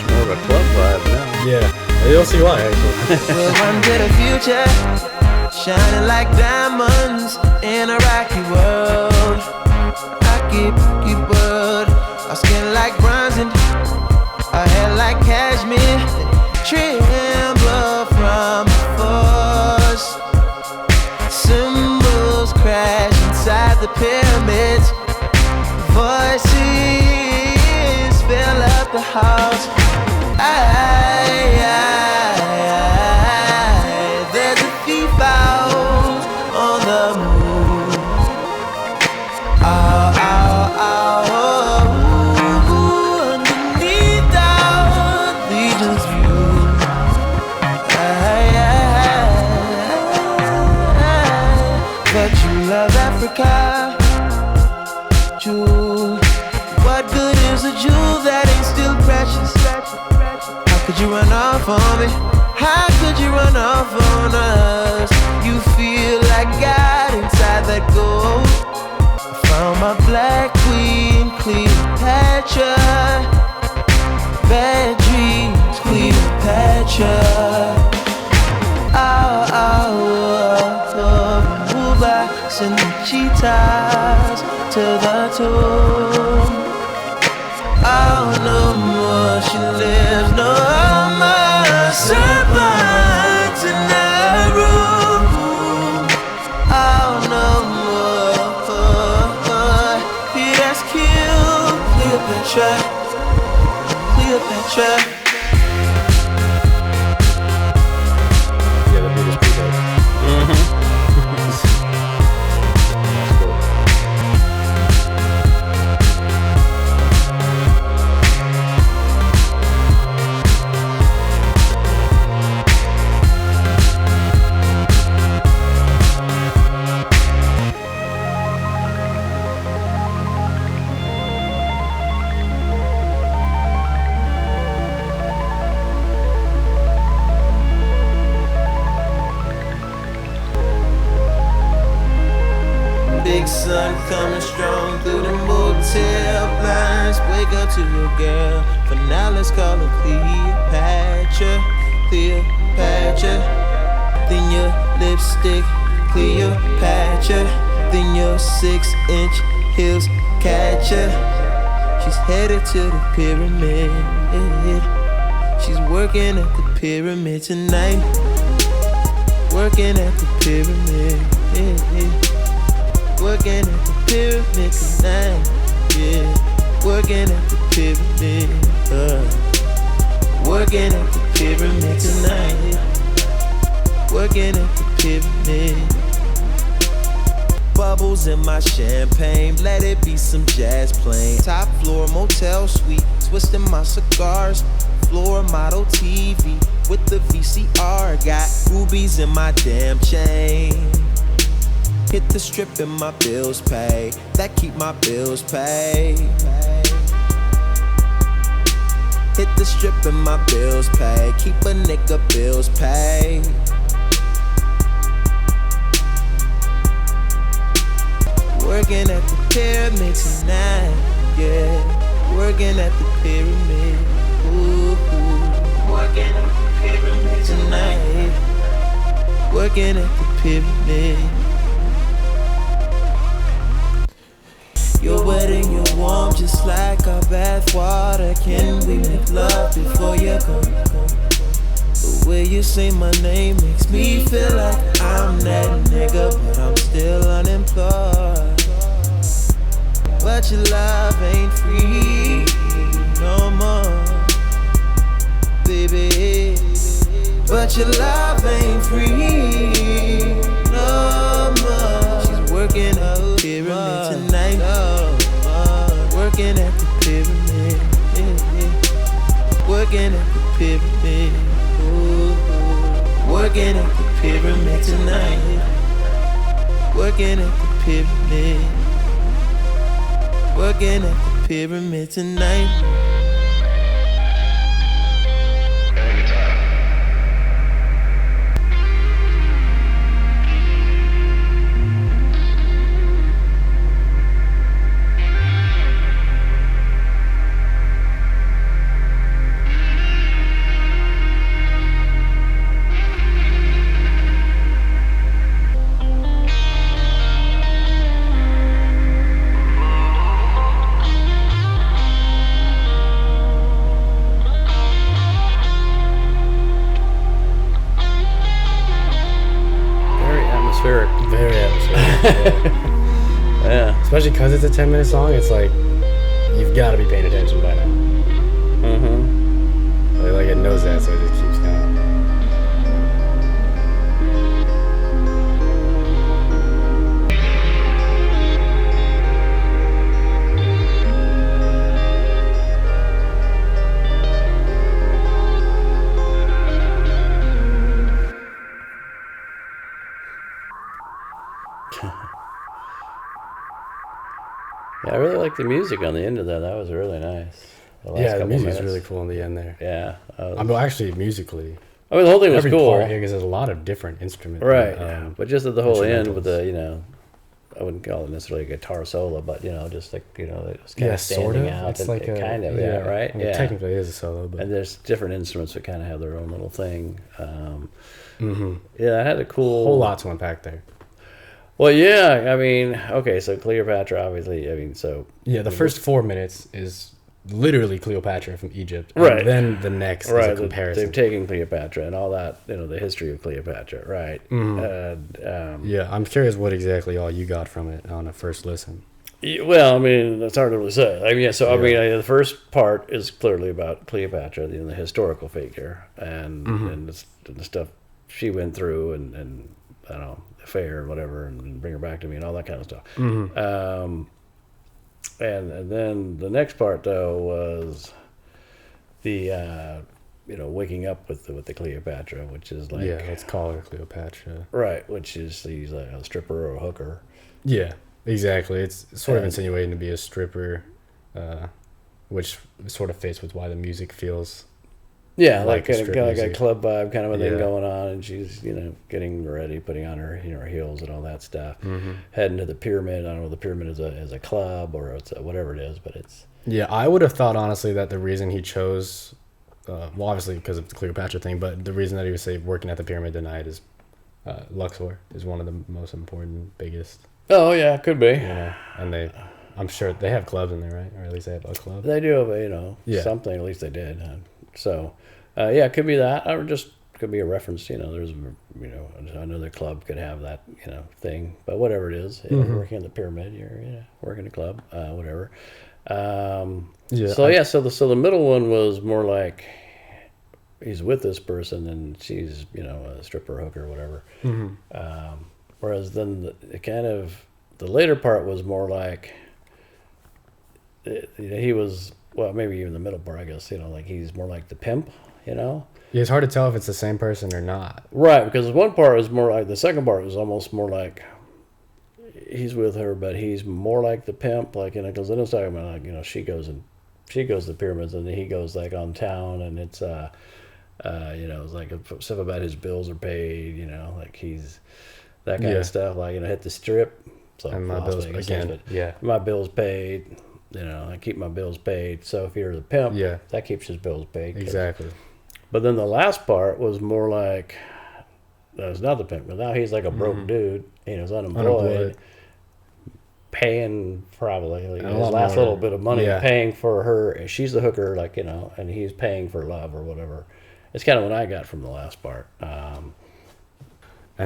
More of a club vibe now. Yeah. You'll see why, actually. We'll run to the future, shining like diamonds in a rocky world. Rocky world. Our skin like bronze and our hair like cashmere. Trembler from force. Symbols crash inside the pyramids. Voices fill up the house. There's a thief out on the move. Underneath our Legion's view. But you love Africa, jewel. What good is a jewel that ain't still precious? How could you run off on me? How could you run off on us? You feel like God inside that gold. I found my black queen, Cleopatra. Bad dreams, Cleopatra. Send the cheetahs to the tomb. Oh, no more she lives, no more serpents in the room. Oh, no more. He has killed Cleopatra. Yeah, the beat is pretty dope. Big sun coming strong through the motel blinds. Wake up to your girl, for now let's call her Cleopatra. Then your lipstick, Cleopatra. Then your 6-inch heels catch her. She's headed to the pyramid. She's working at the pyramid tonight. Working at the pyramid. Working at the pyramid tonight, yeah. Working at the pyramid, working at the pyramid tonight. Working at the pyramid. Bubbles in my champagne, let it be some jazz playing. Top floor motel suite, twisting my cigars. Floor model TV with the VCR. Got rubies in my damn chain. Hit the strip and my bills pay. That keep my bills paid. Hit the strip and my bills pay. Keep a nigga bills paid. Working at the pyramid tonight, yeah. Working at the pyramid, ooh, ooh. Working at the pyramid tonight. Working at the pyramid. You're wet and you're warm, just like our bath water. Can we make love before you go? The way you say my name makes me feel like I'm that nigga, but I'm still unemployed. But your love ain't free no more, baby. But your love ain't free no more. She's working at the pyramid tonight. Working at the pyramid, yeah, yeah. Working at the pyramid, ooh. Working at the pyramid tonight. Working at the pyramid. Working at the pyramid tonight. Very atmospheric. Yeah. Especially because it's a 10-minute song, it's like you've got to be paying attention by now. Mm-hmm. Like it knows that, so it just keeps going. Yeah, I really like the music on the end of that. That was really nice. Yeah, the music's really cool in the end there. Yeah. Actually, musically. I mean, the whole thing was cool. Part, because there's a lot of different instruments. Right. But just at the whole end with the, I wouldn't call it necessarily a guitar solo, but, just like, it was kind of standing out. It's like kind of, yeah, right? I mean, technically it is a solo. But. And there's different instruments that kind of have their own little thing. Yeah, I had a cool... whole lot to unpack there. Well, yeah, I mean, okay, so Cleopatra, obviously, so... Yeah, the first 4 minutes is literally Cleopatra from Egypt. Right. And then the next is a comparison. They've taken Cleopatra and all that, the history of Cleopatra, right? Mm-hmm. Yeah, I'm curious what exactly all you got from it on a first listen. Well, I mean, that's hard to really say. I mean, the first part is clearly about Cleopatra, the historical figure, and the stuff she went through, and I don't know, affair or whatever, and bring her back to me and all that kind of stuff. And then the next part though was the waking up with the Cleopatra, which is like, let's call her Cleopatra, right? Which is she's like a stripper or a hooker. Yeah, exactly. It's sort of insinuating to be a stripper, which sort of fits with why the music feels. Yeah, like kind of like a club vibe kind of a thing going on, and she's getting ready, putting on her her heels and all that stuff, heading to the pyramid. I don't know if the pyramid is a club or it's whatever it is, but it's. Yeah, I would have thought honestly that the reason he chose, well, obviously because of the Cleopatra thing, but the reason that he would say working at the pyramid tonight is Luxor is one of the most important, biggest. Oh yeah, could be. And I'm sure they have clubs in there, right? Or at least they have a club. They do have something. At least they did. So, it could be that, or just could be a reference. There's, another club could have that, thing. But whatever it is, you're working in the pyramid, you're working a club, whatever. So the middle one was more like he's with this person and she's, a stripper, hooker, whatever. Whereas then the later part was more like he was. Well, maybe even the middle part, I guess, like he's more like the pimp, Yeah, it's hard to tell if it's the same person or not. Right, because one part was more like, the second part was almost more like he's with her, but he's more like the pimp, like, you know, because then it's talking about, like, you know, she goes to the pyramids, and then he goes like on town, and it's you know, it's like stuff about his bills are paid, you know, like he's that kind of stuff, like, you know, hit the strip. So And my bills again. Yeah. My bills paid. You know, I keep my bills paid. So if you're the pimp, that keeps his bills paid. Exactly. But then the last part was more like, that's not the pimp. But now he's like a broke dude. You know, he's unemployed. Paying probably like, his last little bit of money, paying for her. She's the hooker, like, you know, and he's paying for love or whatever. It's kind of what I got from the last part. And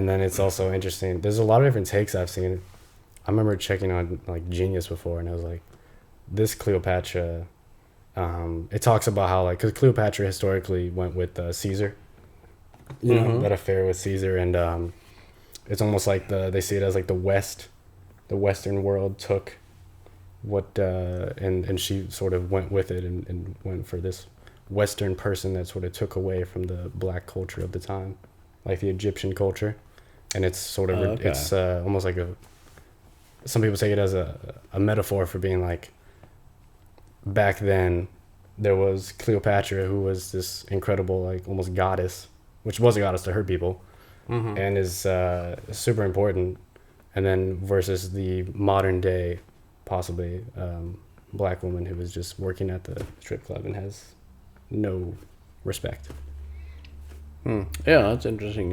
then it's also interesting. There's a lot of different takes I've seen. I remember checking on like Genius before, and I was like, this Cleopatra, it talks about how, like, because Cleopatra historically went with Caesar, you know, that affair with Caesar, and it's almost like they see it as like the Western world took what, and she sort of went with it and went for this Western person that sort of took away from the black culture of the time, like the Egyptian culture, and it's sort of it's almost like some people take it as a metaphor for being like, back then there was Cleopatra, who was this incredible, like, almost goddess, which was a goddess to her people, and is super important, and then versus the modern day, possibly black woman who was just working at the strip club and has no respect. Yeah, that's interesting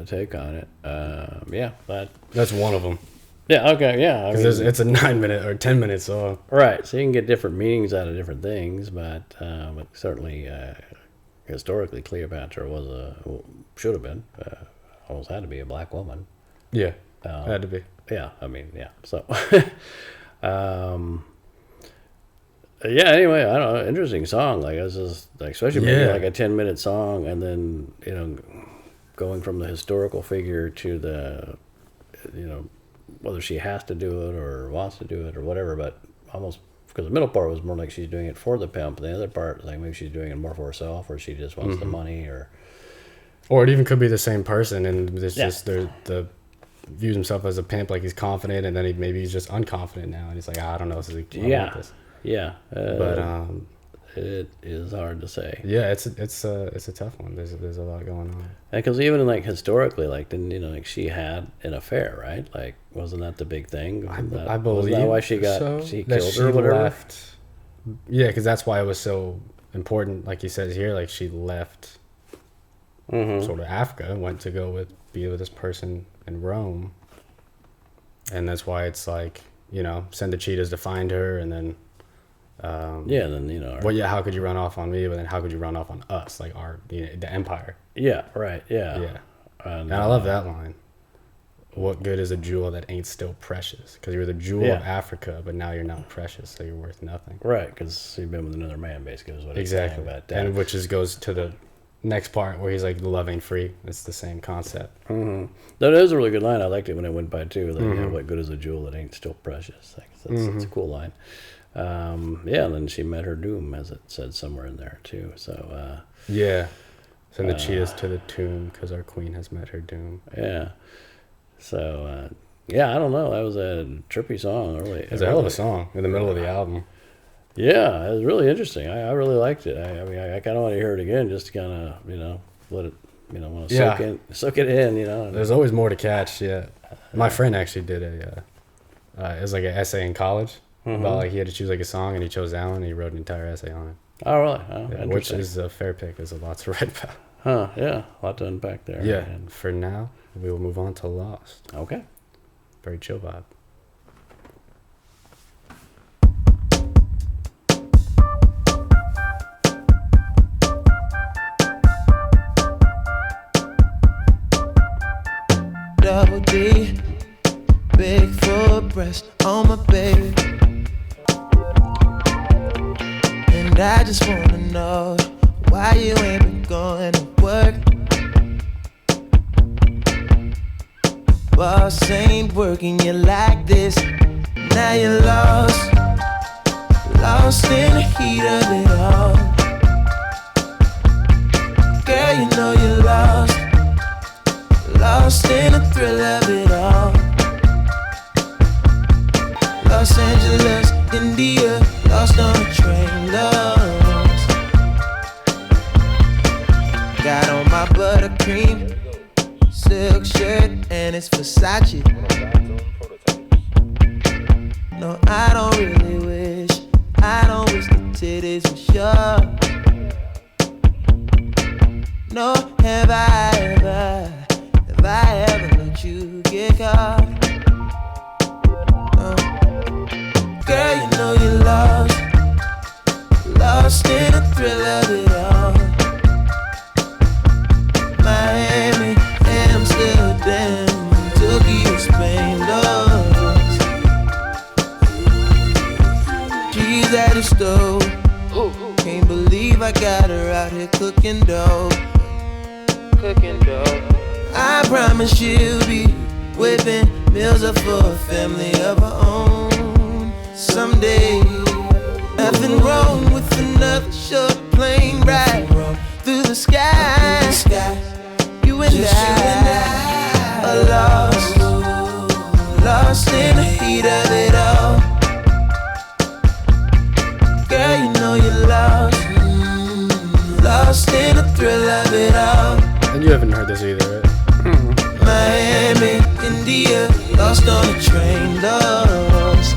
take on it. Yeah, that's one of them. Yeah, okay, yeah. Because it's a 9 minute or 10 minute song. Right, so you can get different meanings out of different things, but certainly historically Cleopatra should have been, almost had to be a black woman. Yeah, had to be. Yeah, I mean, yeah, so. Yeah, anyway, I don't know, interesting song. Like, it's just, like, especially maybe like a 10-minute song, and then, you know, going from the historical figure to the, you know, whether she has to do it or wants to do it or whatever, but almost, because the middle part was more like she's doing it for the pimp, and the other part, like, maybe she's doing it more for herself, or she just wants the money, or it even could be the same person, and it's just the views himself as a pimp, like he's confident, and then he's just unconfident now, and he's like, I don't know, so I want this. Yeah, but it is hard to say. Yeah, it's a tough one. There's a lot going on. Because even like historically, like, didn't, you know, like, she had an affair, right? Like, wasn't that the big thing? I believe. Wasn't that why she killed her or whatever? Left. Yeah, because that's why it was so important. Like he says here, like, she left sort of Africa, went to be with this person in Rome, and that's why it's like, you know, send the cheetahs to find her, and then. Then, you know. Well, yeah. How could you run off on me? But then, how could you run off on us, like the empire? Yeah. Right. Yeah. Yeah. And I love that line. What good is a jewel that ain't still precious? Because you're the jewel of Africa, but now you're not precious, so you're worth nothing. Right. Because you've been with another man, basically, is what he's exactly. saying about that. And which goes to the next part where he's like, love ain't free. It's the same concept. That is a really good line. I liked it when it went by too. Like, you know, what good is a jewel that ain't still precious? Like, that's a cool line. And then she met her doom, as it said somewhere in there too. So send the cheetahs to the tomb because our queen has met her doom. Yeah. So I don't know. That was a trippy song. Really, it's a hell of a song in the middle of the album. Yeah, it was really interesting. I really liked it. I mean, I kind of want to hear it again, just to kind of, you know, let it, you know, want to soak it in. You know. There's always more to catch. Yeah. My friend actually did it was like an essay in college. About, like, he had to choose like a song, and he chose that one, and he wrote an entire essay on it. Oh, really? Oh, which is a fair pick. There's a lot to write about. Huh? Yeah, a lot to unpack there. Yeah. And for now, we will move on to Lost. Okay. Very chill vibe. Double D, big full breast on my baby, and I just wanna know why you ain't been going to work. Boss ain't working you like this. Now you're lost in the heat of it all. Girl, you know you're lost in the thrill of it all. India, lost on a train, lost. Got on my buttercream silk shirt and it's Versace. No, I don't really wish the titties were sure. No, have I ever let you get caught? No. Girl, you know you're lost in the thrill of it all. Miami, Amsterdam, Tokyo, Spain, lost. She's at the stove. Can't believe I got her out here cooking dough. I promise she'll be whipping meals up for a family of her own someday. Nothing wrong with another short plane ride through the sky. You and I are lost in the heat of it all. Girl, you know you're lost in the thrill of it all. And you haven't heard this either, right? Miami, India, lost on a train, lost. Lost.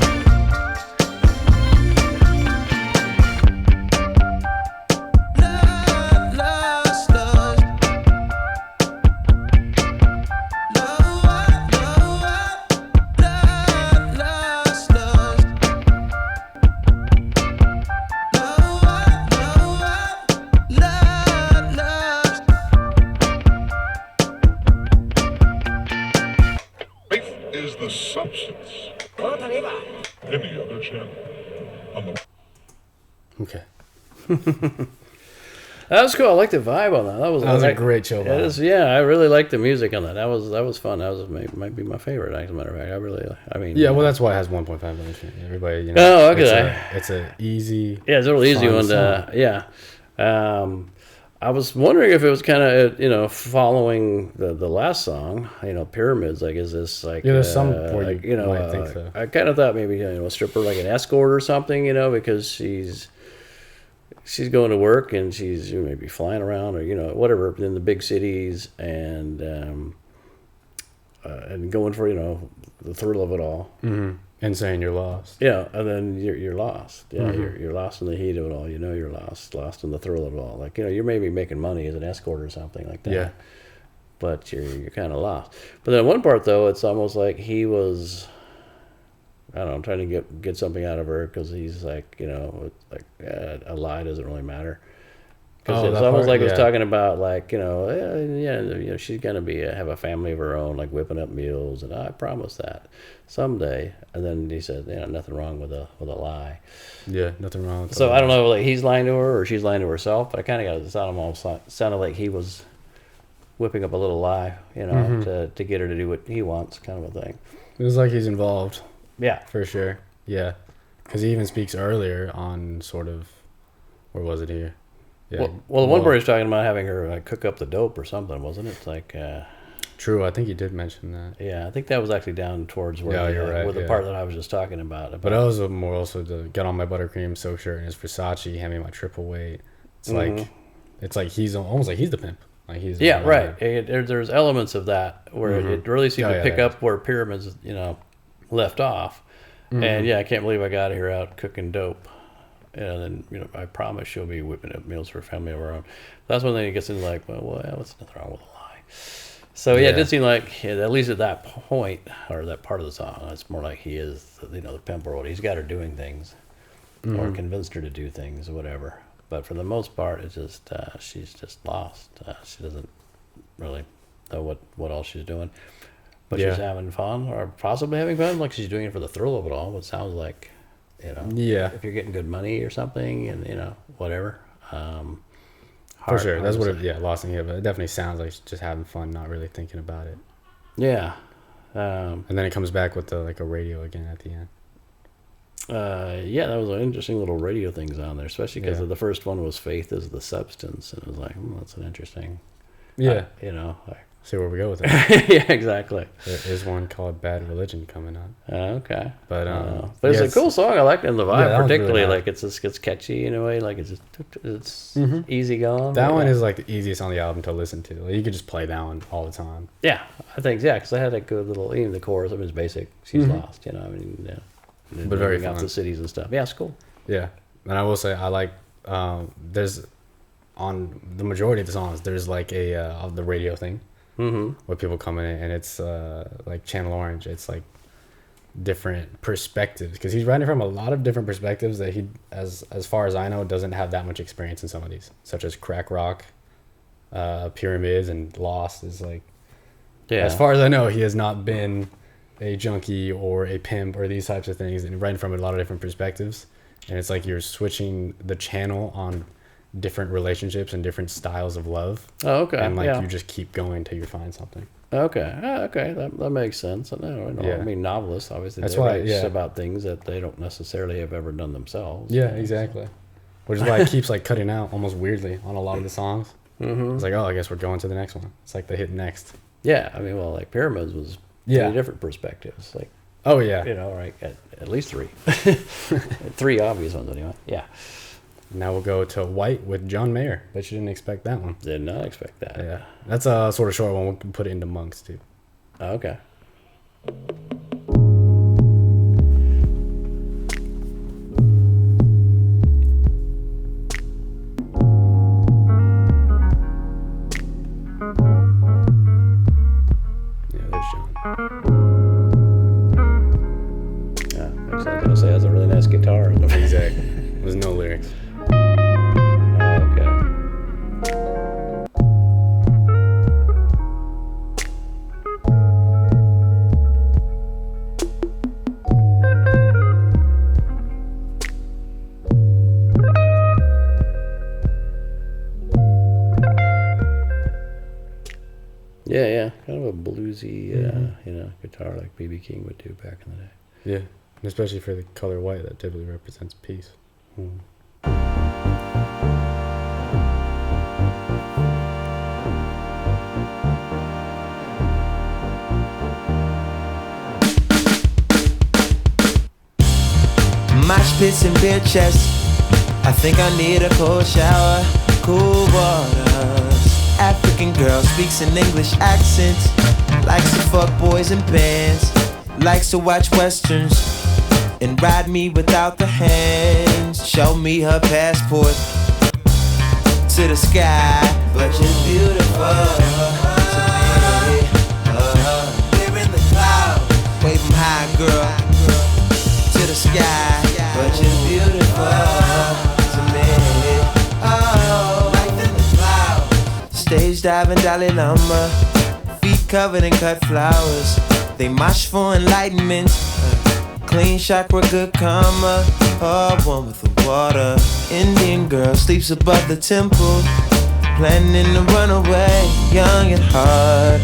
Is the substance. Any other channel on the. Okay. That was cool. I like the vibe on that. That was a great show. Yeah, I really liked the music on that. That was fun. That was might be my favorite. As a matter of fact, Yeah, well, that's why it has 1.5 million. Everybody, you know. Oh, okay. It's a easy. Yeah, it's a real easy one. Yeah. I was wondering if it was kind of following the last song, Pyramids. Like, is this like there's some where you might think so. I kind of thought maybe a stripper, like an escort or something, because she's going to work and she's maybe flying around or whatever in the big cities and going for the thrill of it all. Mm-hmm. And saying you're lost. Yeah, and then you're lost. Yeah, mm-hmm. you're lost in the heat of it all. You're lost in the thrill of it all. Like you're maybe making money as an escort or something like that. Yeah. But you're kind of lost. But then at one part though, it's almost like he was, I don't know, trying to get something out of her because he's like, a lie doesn't really matter. Because it's almost like it was talking about like, she's gonna have a family of her own, like whipping up meals, and I promise that someday. And then he said, nothing wrong with a lie. Yeah, nothing wrong. With so I don't know, like he's lying to her or she's lying to herself, but I kind of got it almost sounded like he was whipping up a little lie, to get her to do what he wants, kind of a thing. It was like he's involved. Yeah, for sure. Yeah, because he even speaks earlier on sort of, where was it here? Yeah. Well, the one part he's talking about having her cook up the dope or something, wasn't it? It's like. True, I think you did mention that. Yeah, I think that was actually down towards where you're right, the part that I was just talking about. But I was more also to get on my buttercream silk shirt and his Versace, hand me my triple weight. It's like he's almost like he's the pimp. Like he's right. There's elements of that where it really seemed to pick up where Pyramids left off. And I can't believe I got her out cooking dope. And then, I promise she'll be whipping up meals for a family of her own. That's when then he gets into like, well, what's nothing wrong with a lie. So it did seem like, at least at that point, or that part of the song, it's more like he is, the pimp world. He's got her doing things, or convinced her to do things, or whatever. But for the most part, it's just, she's just lost. She doesn't really know what else she's doing. But she's having fun, or possibly having fun, like she's doing it for the thrill of it all. It sounds like, if you're getting good money or something, and whatever. For sure, that's what lost in here. But it definitely sounds like she's just having fun, not really thinking about it. Yeah. And then it comes back with a radio again at the end. That was an interesting little radio things on there, especially because the first one was "Faith is the Substance," and it was like, that's an interesting. see where we go with it. Yeah, exactly. There is one called Bad Religion coming up. Okay. But it's a cool song. I like it in the vibe, that one's particularly. really like it's catchy in a way. Like it's easy going. That one is like the easiest on the album to listen to. Like, you could just play that one all the time. Yeah, I think because I had that good little, even the chorus. I mean, it's basic. She's lost. I mean, but very out fun. the cities and stuff. Yeah, it's cool. Yeah, and I will say I like. There's on the majority of the songs. There's like a the radio thing. Where people come in and it's like Channel Orange. It's like different perspectives because he's writing from a lot of different perspectives that he, as far as I know, doesn't have that much experience in some of these, such as crack rock, pyramids, and Lost. Is like, as far as I know, he has not been a junkie or a pimp or these types of things, and writing from a lot of different perspectives. And it's like you're switching the channel on different relationships and different styles of love. Oh, okay. And like you just keep going till you find something. Okay. Okay. That makes sense. I mean, novelists obviously that's they why write about things that they don't necessarily have ever done themselves. Yeah, exactly. Which is why it keeps like cutting out almost weirdly on a lot of the songs. It's like, oh, I guess we're going to the next one. It's like they hit next. Yeah, I mean, well, like Pyramids was three different perspectives. Like, oh yeah, right, at least three, three obvious ones anyway. Yeah. Now we'll go to White with John Mayer. Bet you didn't expect that one. Did not expect that. Yeah, that's a sort of short one. We can put it into Monks too. Okay. Yeah, there's John. Yeah, makes sense. I was gonna say, has a really nice guitar. Exactly. There's no lyrics. Yeah, kind of a bluesy, guitar like B.B. King would do back in the day. Yeah, and especially for the color white that typically represents peace. Mosh pits and beer chests. I think I need a cold shower, cool waters. African girl speaks an English accent. Likes to fuck boys in bands. Likes to watch westerns and ride me without the hands. Show me her passport to the sky, but you're beautiful to me. We're in the clouds, wave 'em high, girl, to the sky, but you're beautiful to me. Oh, life in the clouds. Stage diving Dalai Lama, feet covered in cut flowers. They mosh for enlightenment. Clean chakra, good karma. Oh, one with the water. Indian girl sleeps above the temple, planning to run away, young at heart.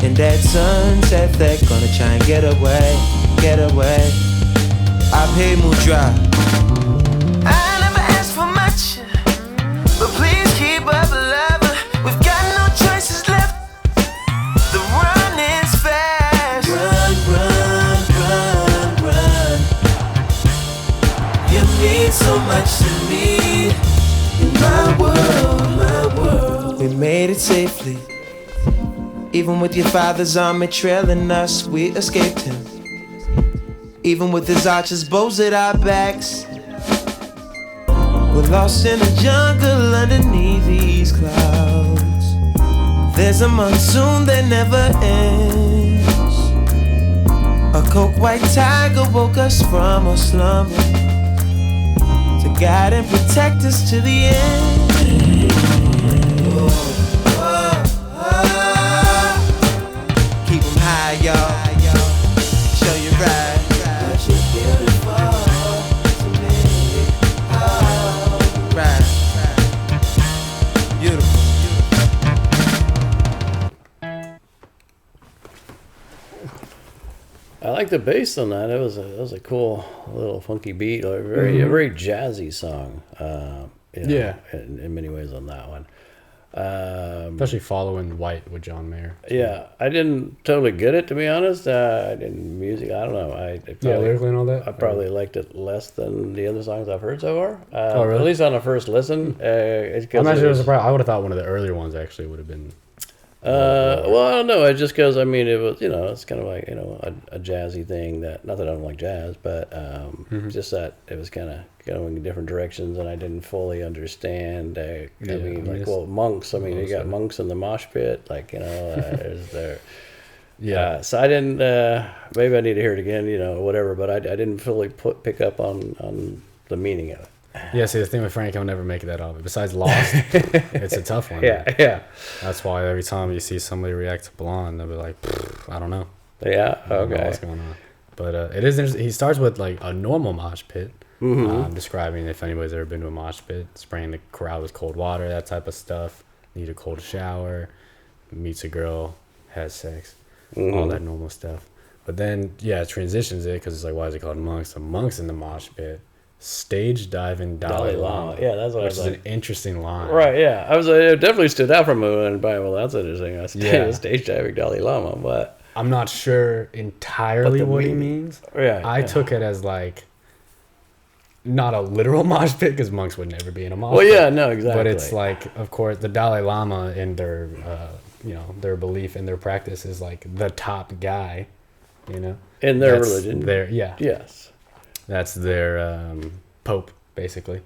In that sunset, they're gonna try and get away, get away. I pay mudra. I never asked for much, but please keep up, lover. We've got no choices left. The run is fast. Run, run, run, run. You mean so much to me. In my world, my world. We made it safely. Even with your father's army trailing us, we escaped him. Even with his archers, bows at our backs, we're lost in a jungle underneath these clouds. There's a monsoon that never ends. A coke white tiger woke us from our slumber to guide and protect us to the end. Keep 'em high, y'all. Show you right. I like the bass on that. It was a cool little funky beat, a very jazzy song. In many ways on that one. Especially following White with John Mayer. Yeah, I didn't totally get it, to be honest. I didn't music. I don't know. Lyrically and all that. I probably liked it less than the other songs I've heard so far. Oh, really? At least on the first listen. I'm actually surprised. I would have thought one of the earlier ones actually would have been. Well, I don't know. It's just because, I mean, it was, it's kind of like, a jazzy thing that, not that I don't like jazz, but just that it was kind of going in different directions and I didn't fully understand. Monks, you got monks in the mosh pit, there's there. Yeah. So I didn't, maybe I need to hear it again, whatever, but I didn't fully pick up on the meaning of it. Yeah, see, the thing with Frank, I'll never make that up. Besides Lost, it's a tough one. Yeah. That's why every time you see somebody react to Blonde, they'll be like, I don't know. Yeah, I don't know what's going on. But it is interesting. He starts with like a normal mosh pit, describing if anybody's ever been to a mosh pit, spraying the crowd with cold water, that type of stuff. Need a cold shower, meets a girl, has sex, all that normal stuff. But then, it transitions it because it's like, why is it called monks? The monks in the mosh pit. Stage diving Dalai Lama. Yeah, that's what which I was like. is an interesting line. Right, yeah. It definitely stood out from me and well, that's interesting. Stage diving Dalai Lama, but I'm not sure entirely what he means. Yeah. I took it as like not a literal mosh pit because monks would never be in a mosh pit. Well, yeah, no, exactly. But it's like, of course, the Dalai Lama in their their belief and their practice is like the top guy, in their religion. Yes. That's their pope, basically.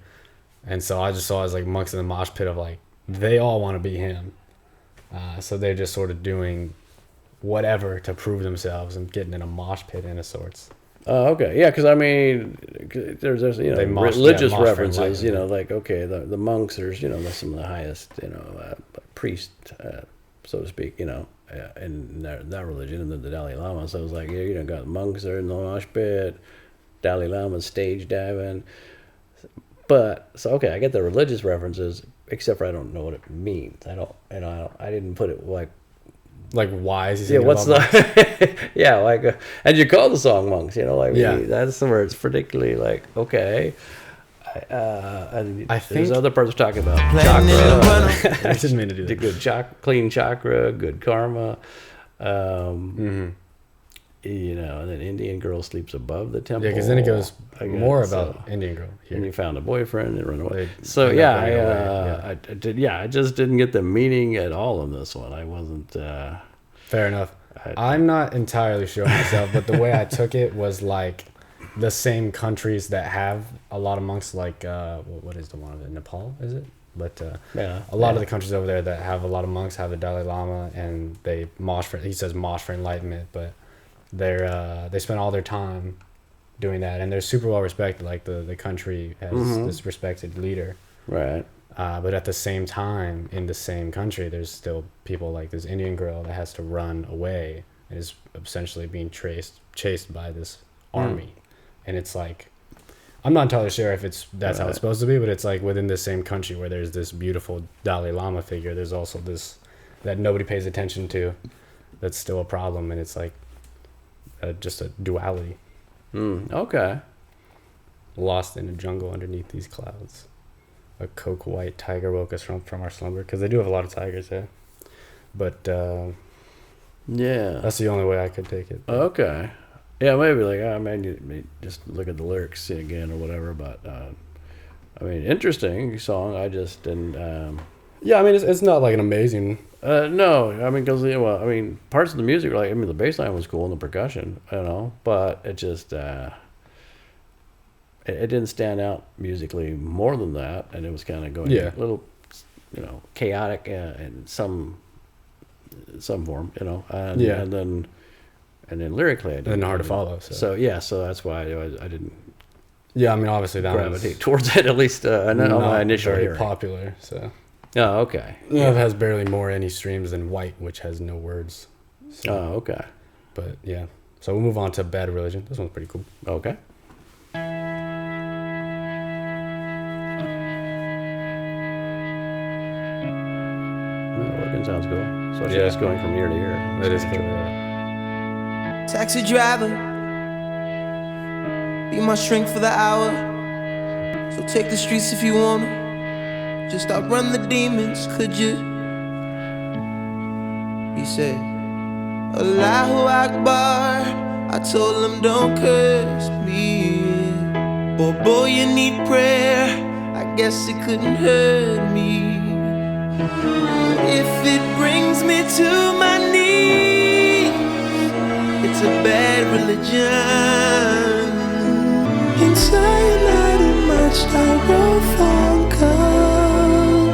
And so I just saw it as like monks in the mosh pit of like, they all want to be him. So they're just sort of doing whatever to prove themselves and getting in a mosh pit in a sorts. Oh, okay. Yeah, because I mean, there's religious references, like, okay, the monks, there's, some of the highest, priest, so to speak, in that religion, and then the Dalai Lama. So it was like, got monks there in the mosh pit, Dalai Lama stage diving. But so okay, I get the religious references, except for I don't know what it means. I didn't put it like why is he singing what's about the and you call the song monks, that's where it's particularly like, okay. I think there's other parts talking about chakra. I didn't mean to do that. The good clean chakra, good karma. And then Indian girl sleeps above the temple. Yeah, because then it goes more about Indian girl. Here. And you found a boyfriend and run away. So I did. Yeah, I just didn't get the meaning at all in this one. I wasn't. Fair enough. I'm not entirely sure myself, but the way I took it was like the same countries that have a lot of monks, like what is the one of it? Nepal, is it? But a lot of the countries over there that have a lot of monks have the Dalai Lama, and they he says mosh for enlightenment, but they spend all their time doing that, and they're super well respected. Like the country has this respected leader, right? But at the same time, in the same country, there's still people like this Indian girl that has to run away and is essentially being chased by this army, and it's like, I'm not entirely sure if that's how it's supposed to be, but it's like within the same country where there's this beautiful Dalai Lama figure, there's also this that nobody pays attention to, that's still a problem, and it's like. Just a duality. Okay. Lost in a jungle underneath these clouds. A coke white tiger woke us from our slumber, because they do have a lot of tigers there. But that's the only way I could take it. Okay. Yeah, maybe you just look at the lyrics again or whatever. But interesting song. I just didn't. It's not like an amazing. No, because parts of the music were the bass line was cool and the percussion, but it just it didn't stand out musically more than that, and it was kind of going a little, chaotic in some form, and then lyrically, I didn't, and hard to follow. So that's why I didn't. Yeah, obviously that gravitate towards it, at least on my initial very hearing. Popular, so. Oh, okay. Yeah, it has barely more any streams than White, which has no words. So. Oh, okay. But yeah, so we'll move on to Bad Religion. This one's pretty cool. Okay. Organ sounds cool. Especially just going from year to year. That is cool, yeah. Taxi driver, be my shrink for the hour. So take the streets if you wanna. Just outrun the demons, could you? He said, Allahu Akbar. I told him don't curse me. Boy, you need prayer. I guess it couldn't hurt me. If it brings me to my knees, it's a bad religion. And cyanide in my styrofoam cup.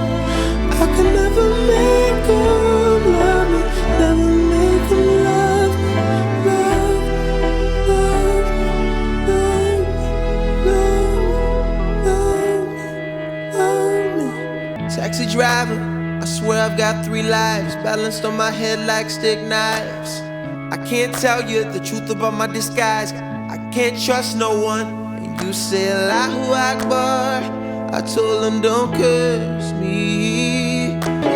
I could never make them love me, never make them love me, love me. Taxi driver, I swear I've got 3 lives balanced on my head like stick knives. I can't tell you the truth about my disguise. I can't trust no one. And you say Allahu Akbar. I told him don't curse me.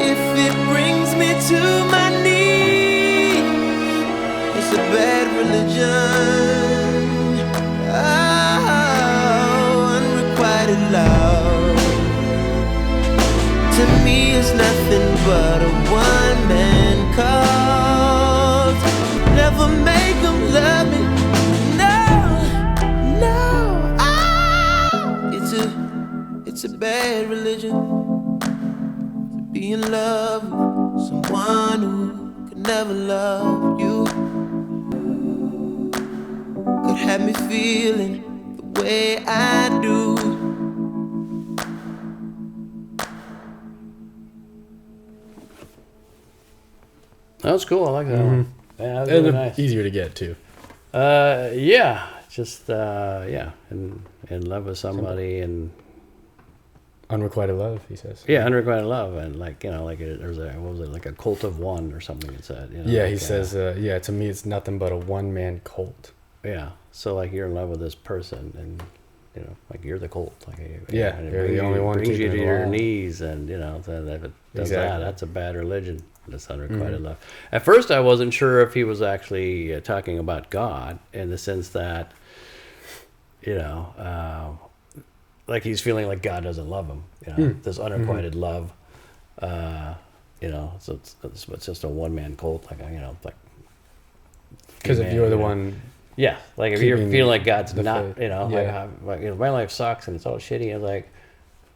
If it brings me to my knees, it's a bad religion. Oh, unrequited love to me is nothing but a one-man cult. Never make them love me. No, no. It's a bad religion to be in love with someone who could never love you. Could have me feeling the way I do. That was cool. I like that one. Yeah, that was really nice. Easier to get too. Yeah, just in love with somebody and Unrequited love, he says. yeah, unrequited love and like like there's a what was it like a cult of one or something it said. Yeah, like, he says. Yeah, to me, it's nothing but a one-man cult. Yeah, so like you're in love with this person and like you're the cult. Like Yeah, and it you're the only one brings you keeping to it your alive. knees and if it does that, Exactly. that's a bad religion. That's unrequited love. At first, I wasn't sure if he was actually talking about God in the sense that, like he's feeling like God doesn't love him. This unrequited love. So it's just a one-man cult. Like like. Because if you're the one, Yeah, like if you're keeping feeling like God's the not, faith. Yeah. my life sucks and it's all shitty. And like,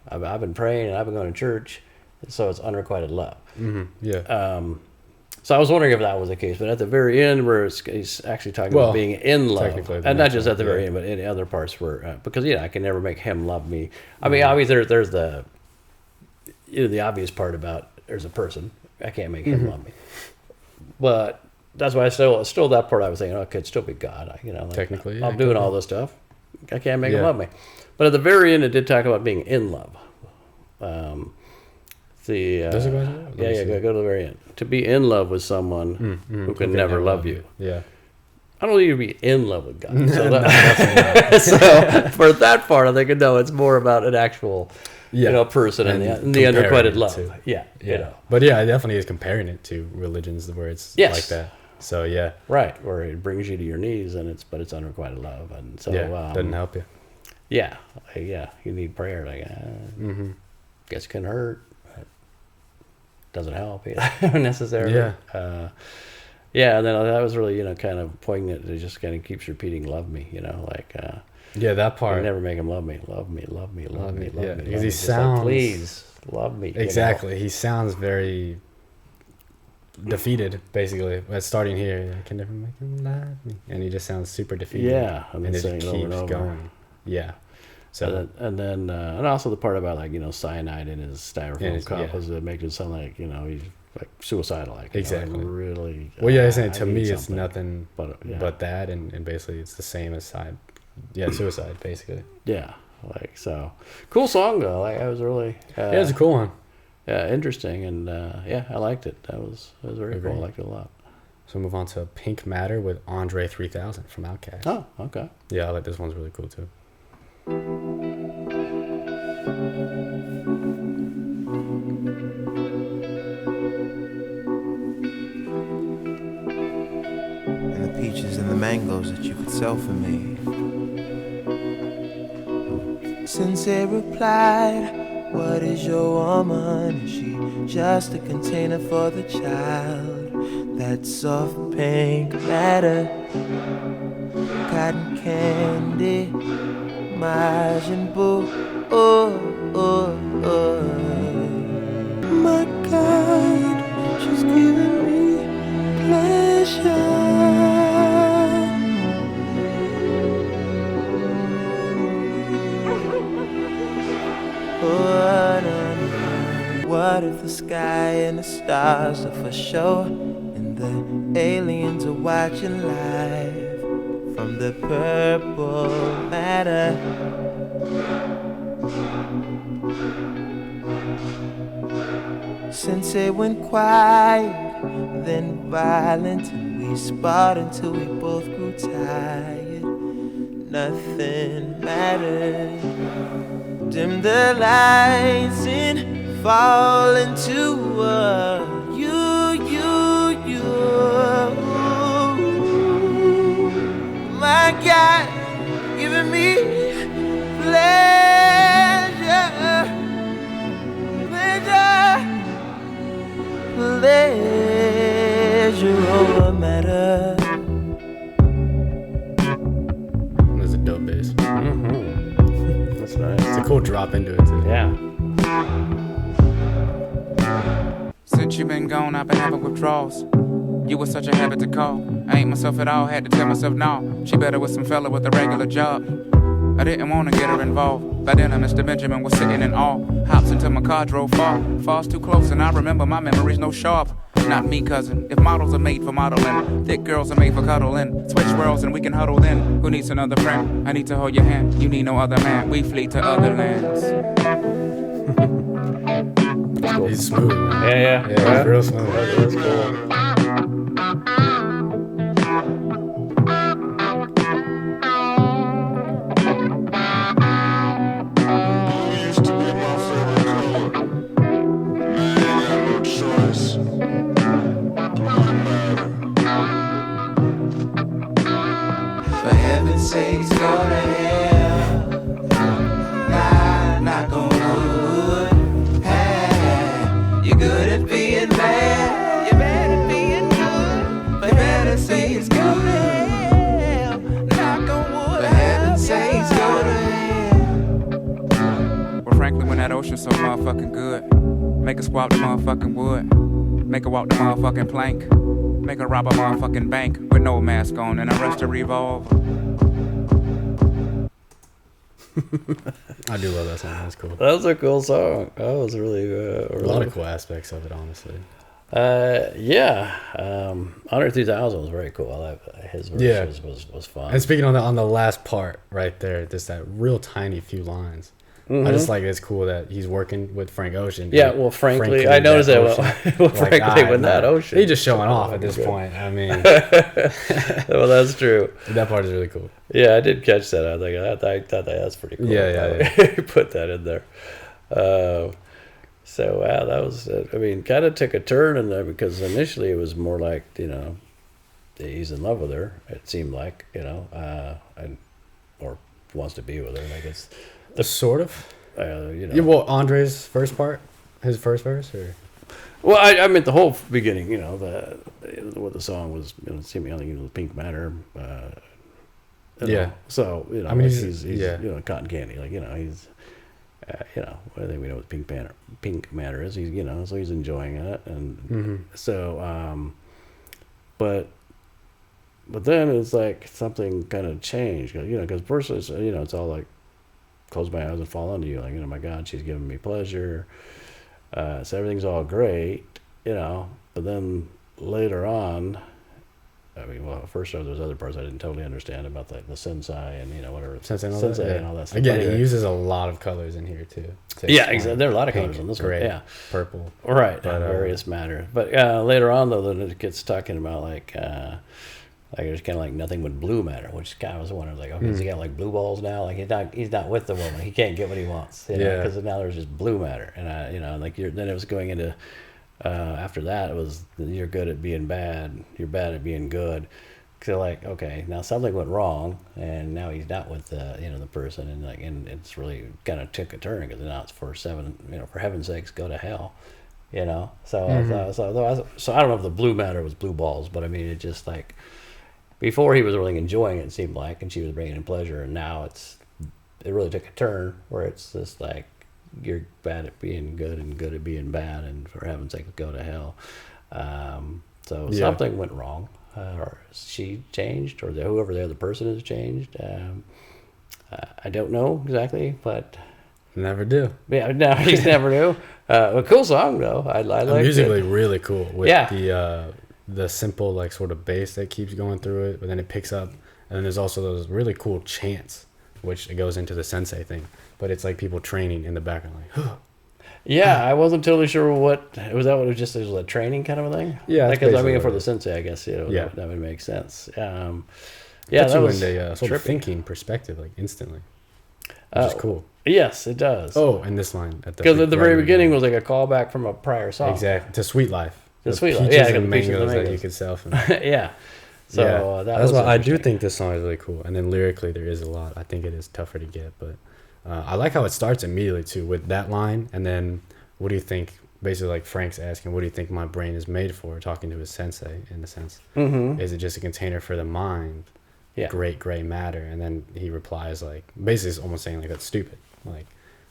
I've been praying and I've been going to church, so it's unrequited love. yeah, So I was wondering if that was the case, but at the very end, where he's actually talking about being in love, technically, and not that's just at the right, very yeah. end, but in other parts where because I can never make him love me. I mean, obviously there's the the obvious part about there's a person I can't make him love me, but that's why I still that part I was thinking, oh, it could still be God. Like, Technically, yeah, I'm it doing could all be. this stuff. I can't make him Yeah. love me, but at the very end, it did talk about being in love. Does it go into that? Let me Yeah, see. go to the very end. To be in love with someone who can never love you. Yeah. I don't need to be in love with God. So, so for that part, I think no, it's more about an actual, person and the comparing unrequited it love. to- Yeah, But yeah, it definitely is comparing it to religions where it's Yes. like that. So yeah, right. Where it brings you to your knees, and it's unrequited love, and so doesn't help you. Yeah, you need prayer. Like, guess it can hurt. But doesn't help necessarily. Yeah. Yeah, and then that was really kind of poignant. It just kind of keeps repeating, "Love me," like. Yeah, that I part. never make him love me, love me, love me, love me, love Yeah, me. because love he me. Just like, sounds- please love me. Exactly. He sounds very defeated, basically. But starting here, I can never make him love me, and he just sounds super defeated. Yeah, and and then it saying keeps it over and over. going. Yeah. So And also the part about like cyanide in his styrofoam cup yeah. was to make it sound like he's like suicidal, like Exactly. like really. well, yeah, he's saying I to need me it's something. nothing but that, and basically it's the same as suicide, basically. Yeah, like so. Cool song though. Like I was really. Yeah, it's a cool one. Yeah, interesting, and I liked it. That was very cool. I liked it a lot. So move on to Pink Matter with Andre 3000 from Outkast. Oh, okay. Yeah, I like this one's really cool too. And the peaches and the mangoes that you could sell for me. Sincere replied, what is your woman? Is she just a container for the child that soft pink matter, cotton candy, Majin Buu. Oh, oh, oh. My God, she's giving me pleasure. What if the sky and the stars are for show, and the aliens are watching live from the purple matter? Sensei went quiet, then violent, and we sparred until we both grew tired. Nothing mattered. Dim the lights and fall into you. My God, giving me pleasure, pleasure over matter. That's a dope bass. That's nice. It's a cool drop into it too. Yeah. Since you been gone, I've been having withdrawals. You was such a habit to call. I ain't myself at all, had to tell myself no. She better with some fella with a regular job. I didn't want to get her involved. By then, Mr. Benjamin was sitting in awe. Hops into my car, drove far. Falls too close, and I remember my memories no sharp. Not me, cousin. If models are made for modeling, thick girls are made for cuddling. Switch worlds and we can huddle then. Who needs another friend? I need to hold your hand. You need no other man. We flee to other lands. He's smooth, man. Yeah. He's real smooth. That's cool. For heaven's sakes, go to hell. Knock on wood. Hey, you're good at being bad. You're bad at being good. For heaven's sakes, go to hell. Knock on wood. For heaven's sakes, go to hell. Well, frankly, when that ocean's so motherfucking good, make her squat the motherfucking wood. Make her walk the motherfucking plank. Make her rob a motherfucking bank with no mask on and arrest a revolver. I do love that song. That's cool. That was a cool song. That was really, A lot of cool aspects of it, honestly. Yeah. Honor 3000 was very cool. I like his verse was fun. And speaking on the last part right there, just that real tiny few lines. I just like it's cool that he's working with Frank Ocean. Yeah, well, frankly, I noticed that. Well, frankly, with that Ocean, he's just showing off at this point. I mean, well, that's true. That part is really cool. Yeah, I did catch that. I thought that's pretty cool. Yeah. Put that in there. So wow, that was. I mean, kind of took a turn in there because initially it was more like he's in love with her. It seemed like or wants to be with her. Like it's. Sort of. Yeah, well, Andre's first part, his first verse, or. Well, I meant the whole beginning. What the song was. Seeming the Pink Matter. Yeah. So I mean, he's cotton candy. Like he's. I think we know what Pink Matter is. He's so he's enjoying it, and so but then it's like something kind of changed. Because first it's all like. Close my eyes and fall into you, like my God, she's giving me pleasure. So everything's all great, but then later on, first off, there's other parts I didn't totally understand about the sensei and whatever Sensei and all that stuff. Again, he uses a lot of colors in here too. Yeah, exactly. There are a lot of pink, colors on this gray, one. Yeah, purple. Right, various matter. But later on, though, then it gets talking about like there's kind of like nothing but blue matter, which kind of was wondering, like, okay, has he got like blue balls now? Like he's not with the woman. He can't get what he wants. Because now there's just blue matter, and then it was going into after that it was you're good at being bad, you're bad at being good. So like, okay, now something went wrong, and now he's not with the person, and it's really kind of took a turn because now it's for heaven's sakes, go to hell. you know. So I don't know if the blue matter was blue balls, but I mean, it just like before he was really enjoying it, it seemed like, and she was bringing him pleasure, and now it really took a turn where it's just like you're bad at being good and good at being bad, and for heaven's sake, go to hell. Something went wrong, or she changed, or whoever the other person has changed. I don't know exactly, but never do. Yeah, no, he's never do. A cool song though. I like it. Musically really cool with the simple like sort of bass that keeps going through it, but then it picks up, and then there's also those really cool chants, which it goes into the sensei thing, but it's like people training in the background, like. Yeah, I wasn't totally sure what was that. What it was a training kind of a thing. Yeah, because I mean, for the sensei, I guess that would make sense. Yeah, that was in a sort of thinking perspective, like instantly, which is cool. Yes, it does. Oh, and this line because at the very beginning was like a callback from a prior song. Exactly, to Sweet Life. The Sweet Life, yeah, and mangoes that you could sell from. Yeah. So that's why I do think this song is really cool, and then lyrically there is a lot. I think it is tougher to get, but. I like how it starts immediately too with that line, and then what do you think? Basically, like Frank's asking, what do you think my brain is made for? Talking to his sensei, in a sense, is it just a container for the mind? Yeah, great gray matter, and then he replies like, basically, it's almost saying like that's stupid. Like,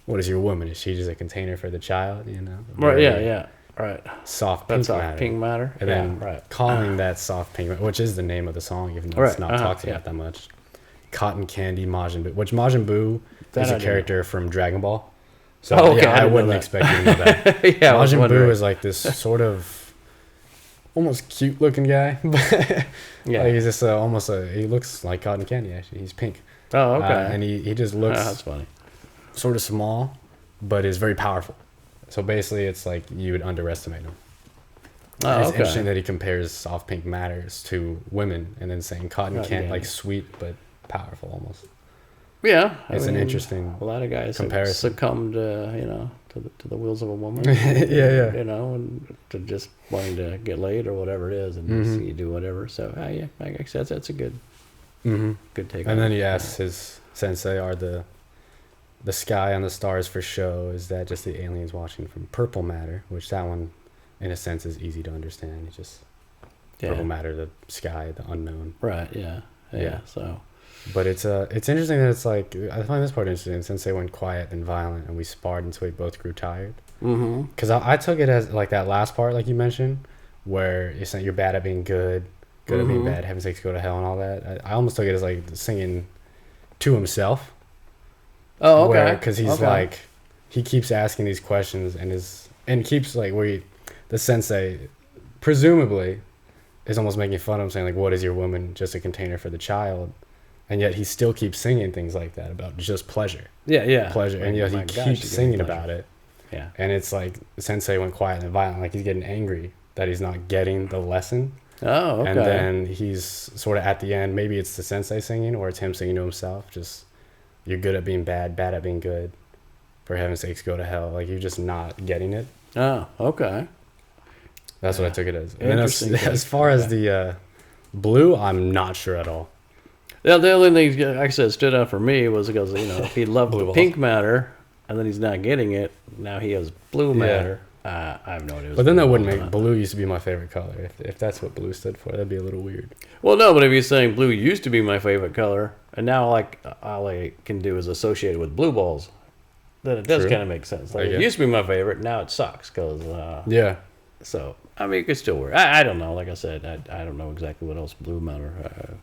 what is your woman? Is she just a container for the child? You know? Right. Yeah. Right. Soft pink matter. Pink matter. And then calling that soft pink, which is the name of the song, even though it's not talked about that much. Cotton Candy Majin Buu, which Majin Buu is a character from Dragon Ball. So I wouldn't expect you to know that. Majin Buu is like this sort of almost cute looking guy. Like he's just he looks like cotton candy actually. He's pink. Oh, okay. And he just looks that's funny. Sort of small, but is very powerful. So basically it's like you would underestimate him. It's interesting that he compares soft pink matters to women and then saying cotton candy, like sweet but powerful almost. Yeah, it's an interesting. A lot of guys succumbed, to the wheels of a woman. Yeah. And to just wanting to get laid or whatever it is, and you do whatever. So I guess that's a good, good take. And then he asks his sensei, "Are the sky and the stars for show? Is that just the aliens watching from purple matter?" Which that one, in a sense, is easy to understand. It's just purple matter, the sky, the unknown. Right. Yeah. So. But it's interesting that it's like, I find this part interesting, since they went quiet and violent and we sparred until we both grew tired. Because I took it as like that last part, like you mentioned, where you're saying you're bad at being good at being bad, heaven's sakes, go to hell and all that. I almost took it as like singing to himself. Oh, okay. Because he's like, he keeps asking these questions and keeps like, the sensei presumably is almost making fun of him, saying like, what is your woman, just a container for the child? And yet he still keeps singing things like that about just pleasure. Yeah. Pleasure. And yet he keeps singing about it. Yeah. And it's like Sensei went quiet and violent. Like he's getting angry that he's not getting the lesson. Oh, okay. And then he's sort of at the end, maybe it's the Sensei singing or it's him singing to himself. Just, you're good at being bad at being good. For heaven's sakes, go to hell. Like you're just not getting it. Oh, okay. That's what I took it as. And then as far as the blue, I'm not sure at all. Yeah, the only thing, like I said, stood out for me was because, if he loved the pink matter and then he's not getting it, now he has blue matter. I have no idea. But then that wouldn't make blue used to be my favorite color. If that's what blue stood for, that'd be a little weird. Well, no, but if he's saying blue used to be my favorite color, and now like all I can do is associate it with blue balls, then it does kind of make sense. Like it used to be my favorite, now it sucks because So I mean, it could still work. I don't know. Like I said, I don't know exactly what else blue matter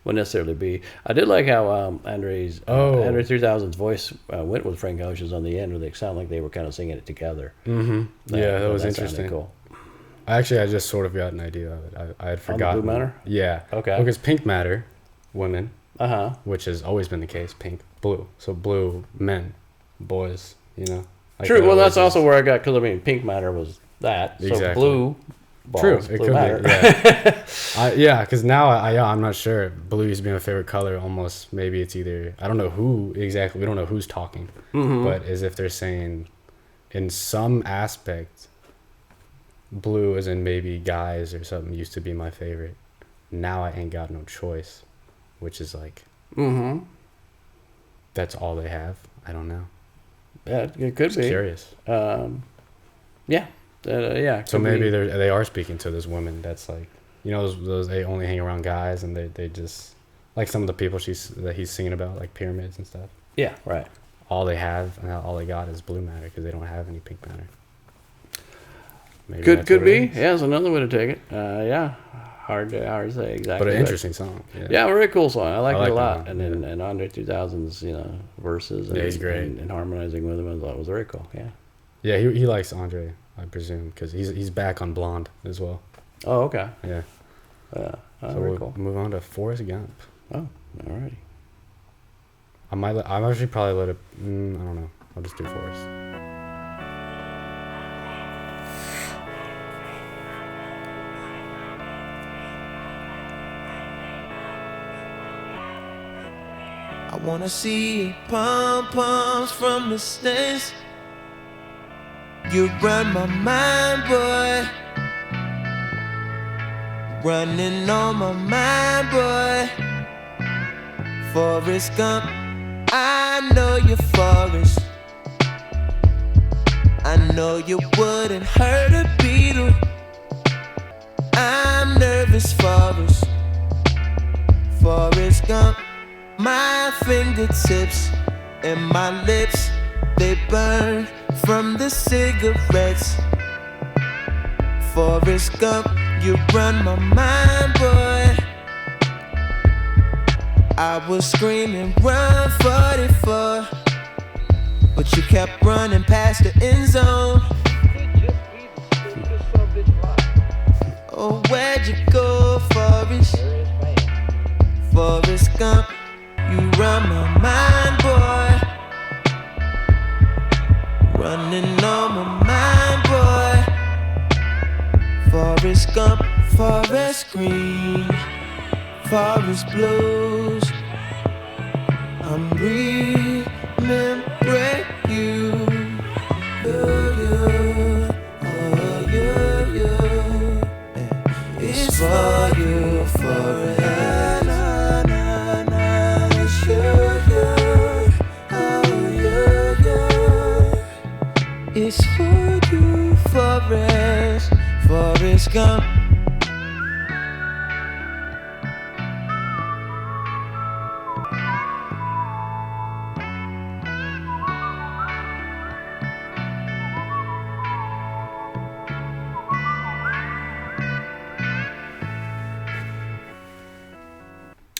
would necessarily be. I did like how Andre 3000's voice went with Frank Ocean's on the end, where they sound like they were kind of singing it together. That was interesting. Cool. I just sort of got an idea of it. I had forgotten. On the blue matter? Yeah. Okay. Because pink matter, women, which has always been the case. Pink, blue. So blue, men, boys. Like true. Well, that's also where I got, because I mean, pink matter was that. So exactly. Blue. Balls, true, it blue could matter. be. Yeah, because now I'm not sure. Blue used to be my favorite color. Almost maybe it's either, I don't know who exactly. We don't know who's talking, but as if they're saying, in some aspect, blue, as in maybe guys or something, used to be my favorite. Now I ain't got no choice, which is like, that's all they have. I don't know. Yeah, it could be. Curious. Yeah. Yeah. So maybe they are speaking to this woman that's like, those they only hang around guys, and they just like some of the people that he's singing about, like pyramids and stuff. Yeah, right. All they have and all they got is blue matter because they don't have any pink matter. Maybe Could be. Yeah, it's another way to take it. Yeah, hard to say exactly. But an interesting song. Yeah, very cool song. I like it a that lot. one, And Andre 2000's verses he's great. And harmonizing with him, I thought was very cool. Yeah. Yeah, he likes Andre, I presume, because he's back on Blonde as well. Oh, okay. Yeah. So So very we'll cool. move on to Forrest Gump. Oh, alrighty. I'll actually probably let it. I don't know. I'll just do Forrest. I wanna see pom-poms from the stands. You run my mind, boy. Running on my mind, boy. Forrest Gump, I know you're Forrest. I know you wouldn't hurt a beetle. I'm nervous, Forrest. Forrest Gump. My fingertips and my lips, they burn from the cigarettes. Forrest Gump, you run my mind, boy. I was screaming, run 44, but you kept running past the end zone. Oh, where'd you go, Forrest? Forrest Gump, you run my mind, boy. Running on my mind, boy. Forrest Gump, Forest Green, Forest Blues. I'm remembering you. It's for you, Forrest. It's for you, Forrest, Forrest Gump.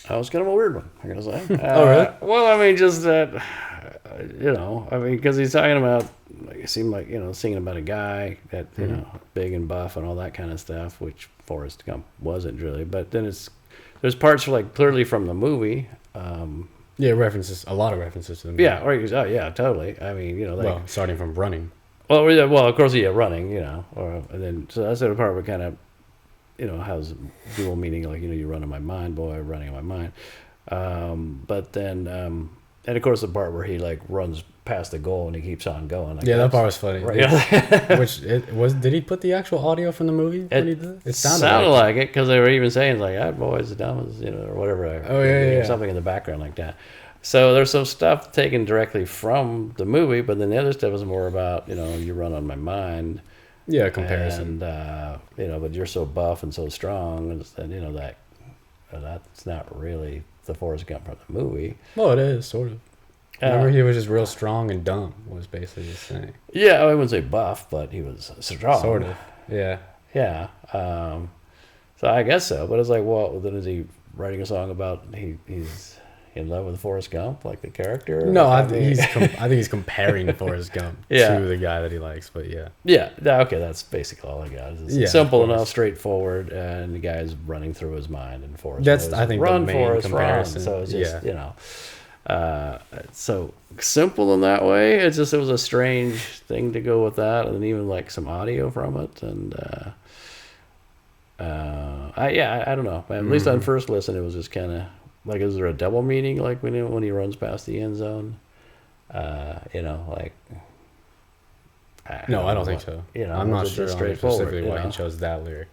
That was kind of a weird one, I gotta say. Oh, really? Well, I mean, just that, because he's talking about, like, it seemed like, singing about a guy that, big and buff and all that kind of stuff, which Forrest Gump wasn't really. But then there's parts like clearly from the movie. Yeah, a lot of references to the movie. Yeah, yeah, totally. I mean, starting from running. Well, of course, running, and then so that's the part where kind of, has dual meaning, like, you run in my mind, boy, running in my mind. But then, and of course, the part where he like runs past the goal and he keeps on going. That part was funny. Right. Did he put the actual audio from the movie? It sounded like it because they were even saying like, "That boy's dumb as," or whatever. Something in the background like that. So there's some stuff taken directly from the movie, but then the other stuff is more about, you run on my mind. Yeah, comparison. And, but you're so buff and so strong, and that's not really the Forrest Gump from the movie. Well, it is, sort of. Remember, he was just real strong and dumb, was basically the saying. Yeah, I wouldn't say buff, but he was strong. Sort of, yeah. Yeah. So I guess so, but it's like, well, then is he writing a song about he's in love with Forrest Gump, like the character? No, I think he's comparing Forrest Gump to the guy that he likes, but yeah. Yeah, okay, that's basically all I got. It's simple enough, straightforward, and the guy's running through his mind, and Forrest That's, goes, I think, run, the main Forrest, comparison. Run. So it's just, so simple in that way. It was a strange thing to go with that, and even like some audio from it, and I don't know. At least on first listen, it was just kind of like, is there a double meaning, like when he runs past the end zone? Like. No, I don't think so. I'm not sure specifically why he chose that lyric.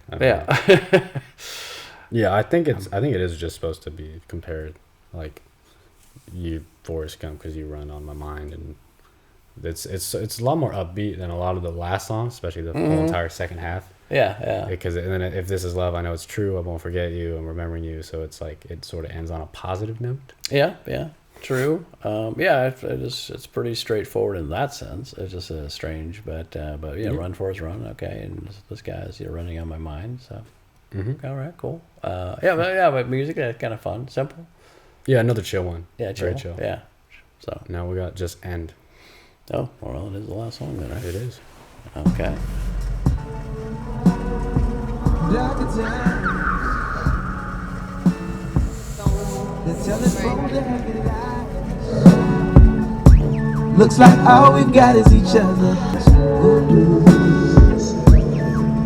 Yeah, I think it is just supposed to be compared, like, you Forrest Gump because you run on my mind, and it's a lot more upbeat than a lot of the last songs, especially the whole entire second half. Yeah. Because and then if this is love, I know it's true. I won't forget you. I'm remembering you. So it's like it sort of ends on a positive note. Yeah. True. It's pretty straightforward in that sense. It's just strange, but Run Forrest Run. Okay, and this guy's running on my mind. So all right, cool. But music kind of fun, simple. Yeah, another chill one. Yeah, Very chill. Yeah. So now we got Just End. Oh, well, it is the last song then, right? It is. Okay. Looks like all we've got is each other.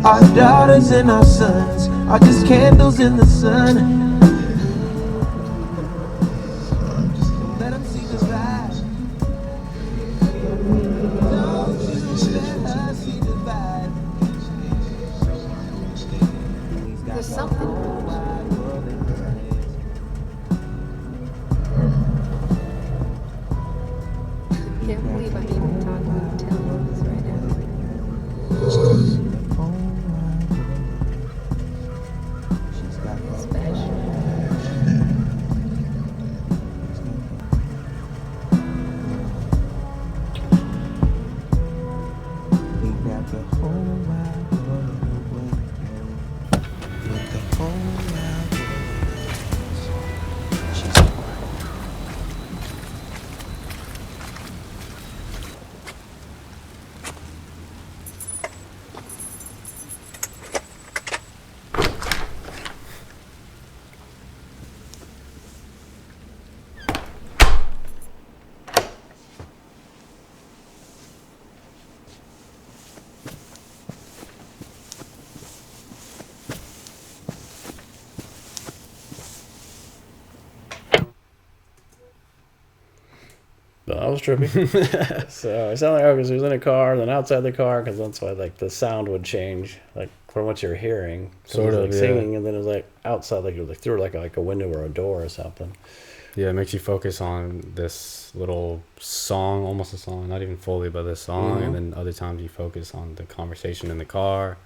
Our daughters and our sons are just candles in the sun. Let them see the vibe. There's something. Can't believe I'm even talking about televisions right now. Special. We got the whole wide world away. With the whole wide world. She's That was trippy. So it sounded like because he was in a car, then outside the car, because that's why like the sound would change, like from what you're hearing. Sort of, like singing, and then it was like outside, like it was like through like a window or a door or something. Yeah, it makes you focus on this little song, almost a song, not even fully, but this song, and then other times you focus on the conversation in the car.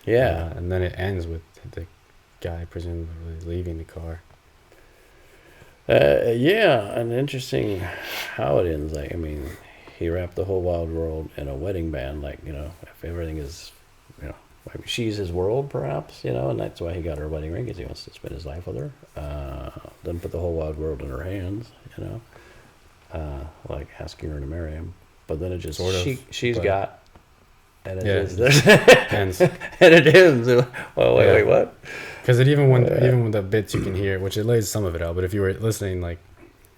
Yeah, and then it ends with the guy presumably leaving the car. and interesting how it ends. Like, I mean, he wrapped the whole wide world in a wedding band. Like, if everything is, maybe she's his world, perhaps, and that's why he got her wedding ring, because he wants to spend his life with her. Then put the whole wide world in her hands, like asking her to marry him. But then it just she's got, and it just ends, and it ends. Well, wait, what? Because it even with the bits you can hear, which it lays some of it out. But if you were listening, like,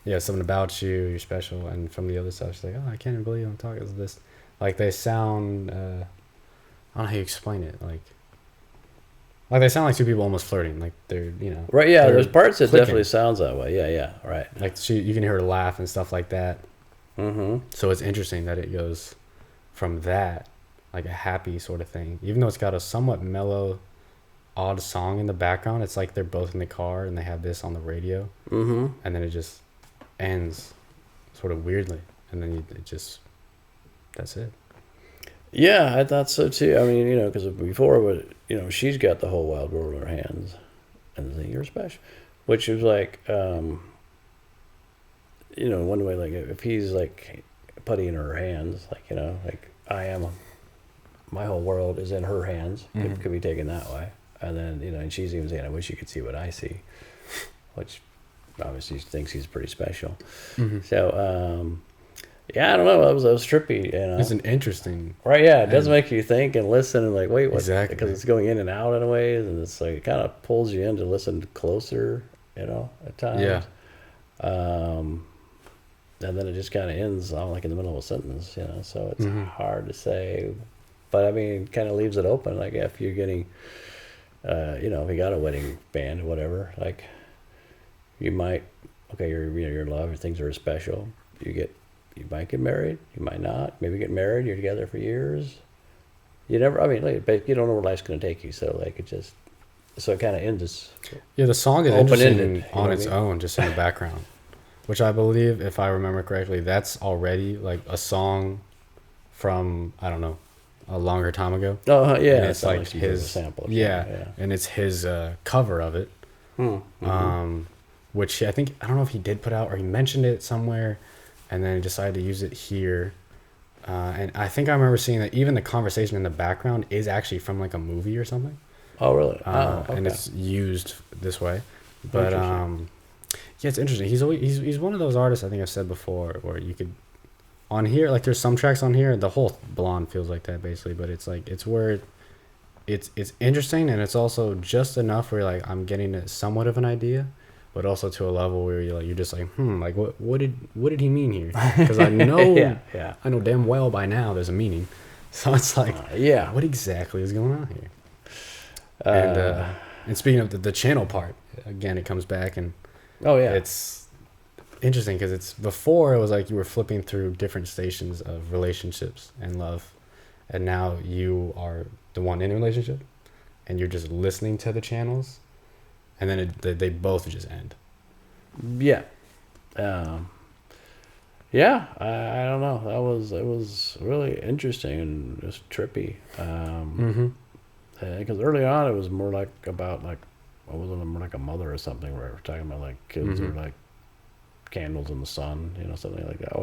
something about you, you're special, and from the other side, she's like, oh, I can't even believe I'm talking to this. Like they sound, I don't know how you explain it. Like they sound like two people almost flirting. Like they're, right? Yeah, there's parts that clicking. definitely sounds that way. Yeah, right. Like you can hear her laugh and stuff like that. So it's interesting that it goes from that, like a happy sort of thing, even though it's got a somewhat mellow, odd song in the background. It's like they're both in the car and they have this on the radio, and then it just ends sort of weirdly, and then that's it. Yeah, I thought so too. I mean, because before, she's got the whole wild world in her hands, and then you're special, which is like, one way, like if he's like putting in her hands, like like my whole world is in her hands. It could be taken that way, and then and she's even saying, "I wish you could see what I see," which obviously thinks he's pretty special. So. Yeah, I don't know. That was trippy. It's an interesting, right? Yeah, it does make you think and listen and like, wait, what? Exactly, because it's going in and out in a way, and it's like it kind of pulls you in to listen closer, at times. Yeah. And then it just kind of ends like in the middle of a sentence, So it's hard to say, but I mean, it kind of leaves it open. Like if you're getting, if you got a wedding band or whatever, like you might, you're in love, things are special. You might get married, you might not. Maybe get married, you're together for years. You never, but you don't know where life's going to take you. So like it kind of ends. Yeah, the song is interesting on its own, just in the background. which I believe, if I remember correctly, that's already like a song from, I don't know, a longer time ago. Oh, yeah. And it's like his sample. Yeah, and it's his cover of it. Which I don't know if he did put out or he mentioned it somewhere, and then he decided to use it here. And I think I remember seeing that even the conversation in the background is actually from like a movie or something. Oh, really? Okay. And it's used this way. But yeah, it's interesting. He's one of those artists, I think I've said before, where you could on here, like there's some tracks on here, the whole Blonde feels like that basically, but it's like it's where it's interesting, and it's also just enough where like I'm getting somewhat of an idea, but also to a level where you're just like like what did he mean here? Because I know I know damn well by now there's a meaning, so it's like what exactly is going on here? And speaking of the channel part, again it comes back and it's interesting because it's before it was like you were flipping through different stations of relationships and love, and now you are the one in a relationship and you're just listening to the channels, and then they both just end. I don't know, it was really interesting and just trippy, because early on it was more like about like what was it, more like a mother or something, where we're talking about like kids are like candles in the sun, something like that.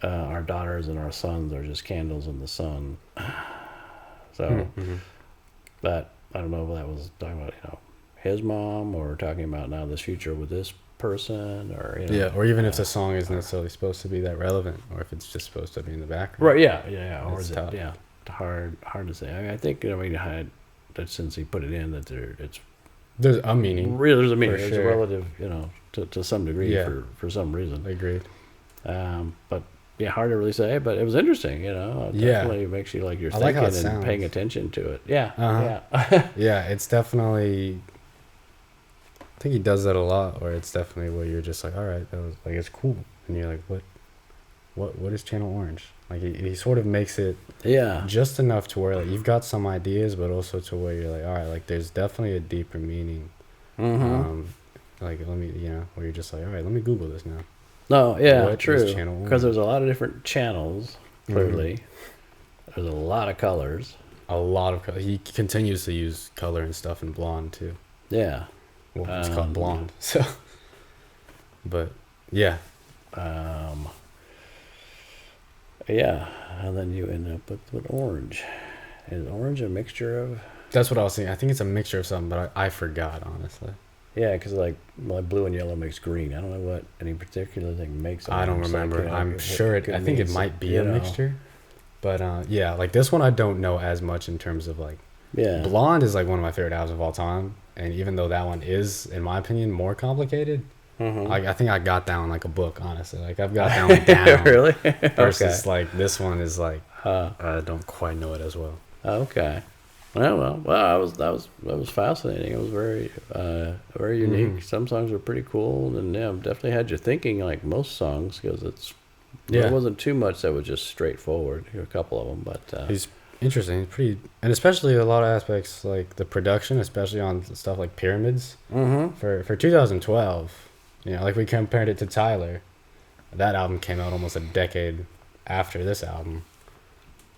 Our daughters and our sons are just candles in the sun. So but I don't know if that was talking about his mom, or talking about now this future with this person, or or even if the song isn't necessarily supposed to be that relevant, or if it's just supposed to be in the background, right? Or is it tough. hard to say. I think that since he put it in, that there's a meaning. Really, there's a meaning. There's a relative, to some degree, for some reason. Agreed. But hard to really say. But it was interesting. It definitely makes you like you're thinking and paying attention to it. Yeah, it's definitely. I think he does that a lot, where it's definitely where you're just like, all right, that was like it's cool, and you're like, what is Channel Orange? Like he sort of makes it just enough to where like you've got some ideas, but also to where you're like, all right, like there's definitely a deeper meaning. Like let me where you're just like, all right, let me Google this now. No, true, because there's a lot of different channels. Clearly, there's a lot of colors. He continues to use color and stuff in Blonde too. Well, it's called Blonde, so. But and then you end up with orange. Is orange a mixture of? That's what I was thinking. I think it's a mixture of something, but I forgot, honestly. Yeah, because like blue and yellow makes green. I don't know what any particular thing makes. I don't remember. Like, I'm sure I think it might be a mixture. But like this one I don't know as much in terms of like. Blonde is like one of my favorite albums of all time, and even though that one is, in my opinion, more complicated, I think I got that one like a book, honestly. Like I've got that one down. Really? Versus like this one is like I don't quite know it as well. Okay. Well, that was fascinating. It was very unique. Some songs were pretty cool, and definitely had you thinking, like most songs, because there wasn't too much that was just straightforward. A couple of them, but he's interesting. He's pretty, and especially a lot of aspects like the production, especially on stuff like Pyramids. For 2012, like we compared it to Tyler, that album came out almost a decade after this album.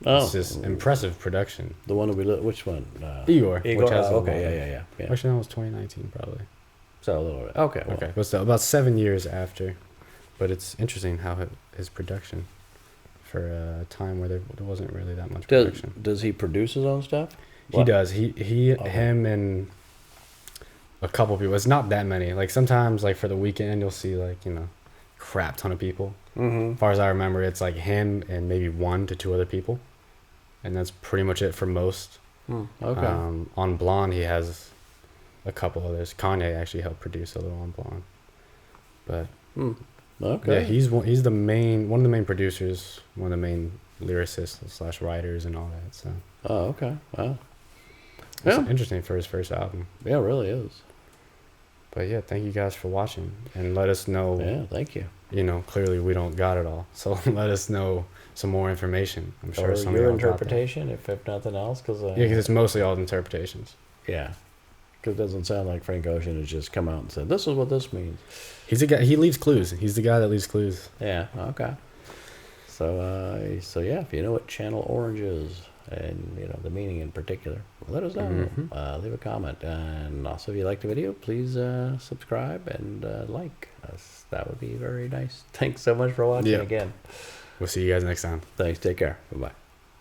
It's just impressive production. The one that which one? Igor. Which has yeah. Actually, that was 2019 probably. So a little bit. Okay. Okay, but still about 7 years after. But it's interesting how his production, for a time where there wasn't really that much production. Does he produce his own stuff? He does. Him and a couple people. It's not that many. Like sometimes, like for the weekend, you'll see like crap ton of people. As far as I remember, it's like him and maybe 1 to 2 other people, and that's pretty much it for most. Okay. On Blonde, he has a couple others. Kanye actually helped produce a little on Blonde, but okay. Yeah, he's one of the main producers, one of the main lyricists / writers and all that. So. Oh, okay. Wow. It's interesting for his first album. Yeah, it really is. But yeah, thank you guys for watching, and let us know. Yeah, thank you. Clearly we don't got it all, so let us know some more information. I'm sure some your interpretation, if nothing else, because because it's mostly all interpretations. Yeah. Because it doesn't sound like Frank Ocean has just come out and said, this is what this means. He's a guy. He leaves clues. He's the guy that leaves clues. Yeah. Okay. So yeah, if you know what Channel Orange is, and you know the meaning in particular, let us know. Leave a comment, and also if you liked the video, please subscribe and like us. That would be very nice. Thanks so much for watching again. We'll see you guys next time. Thanks. Take care. Bye bye.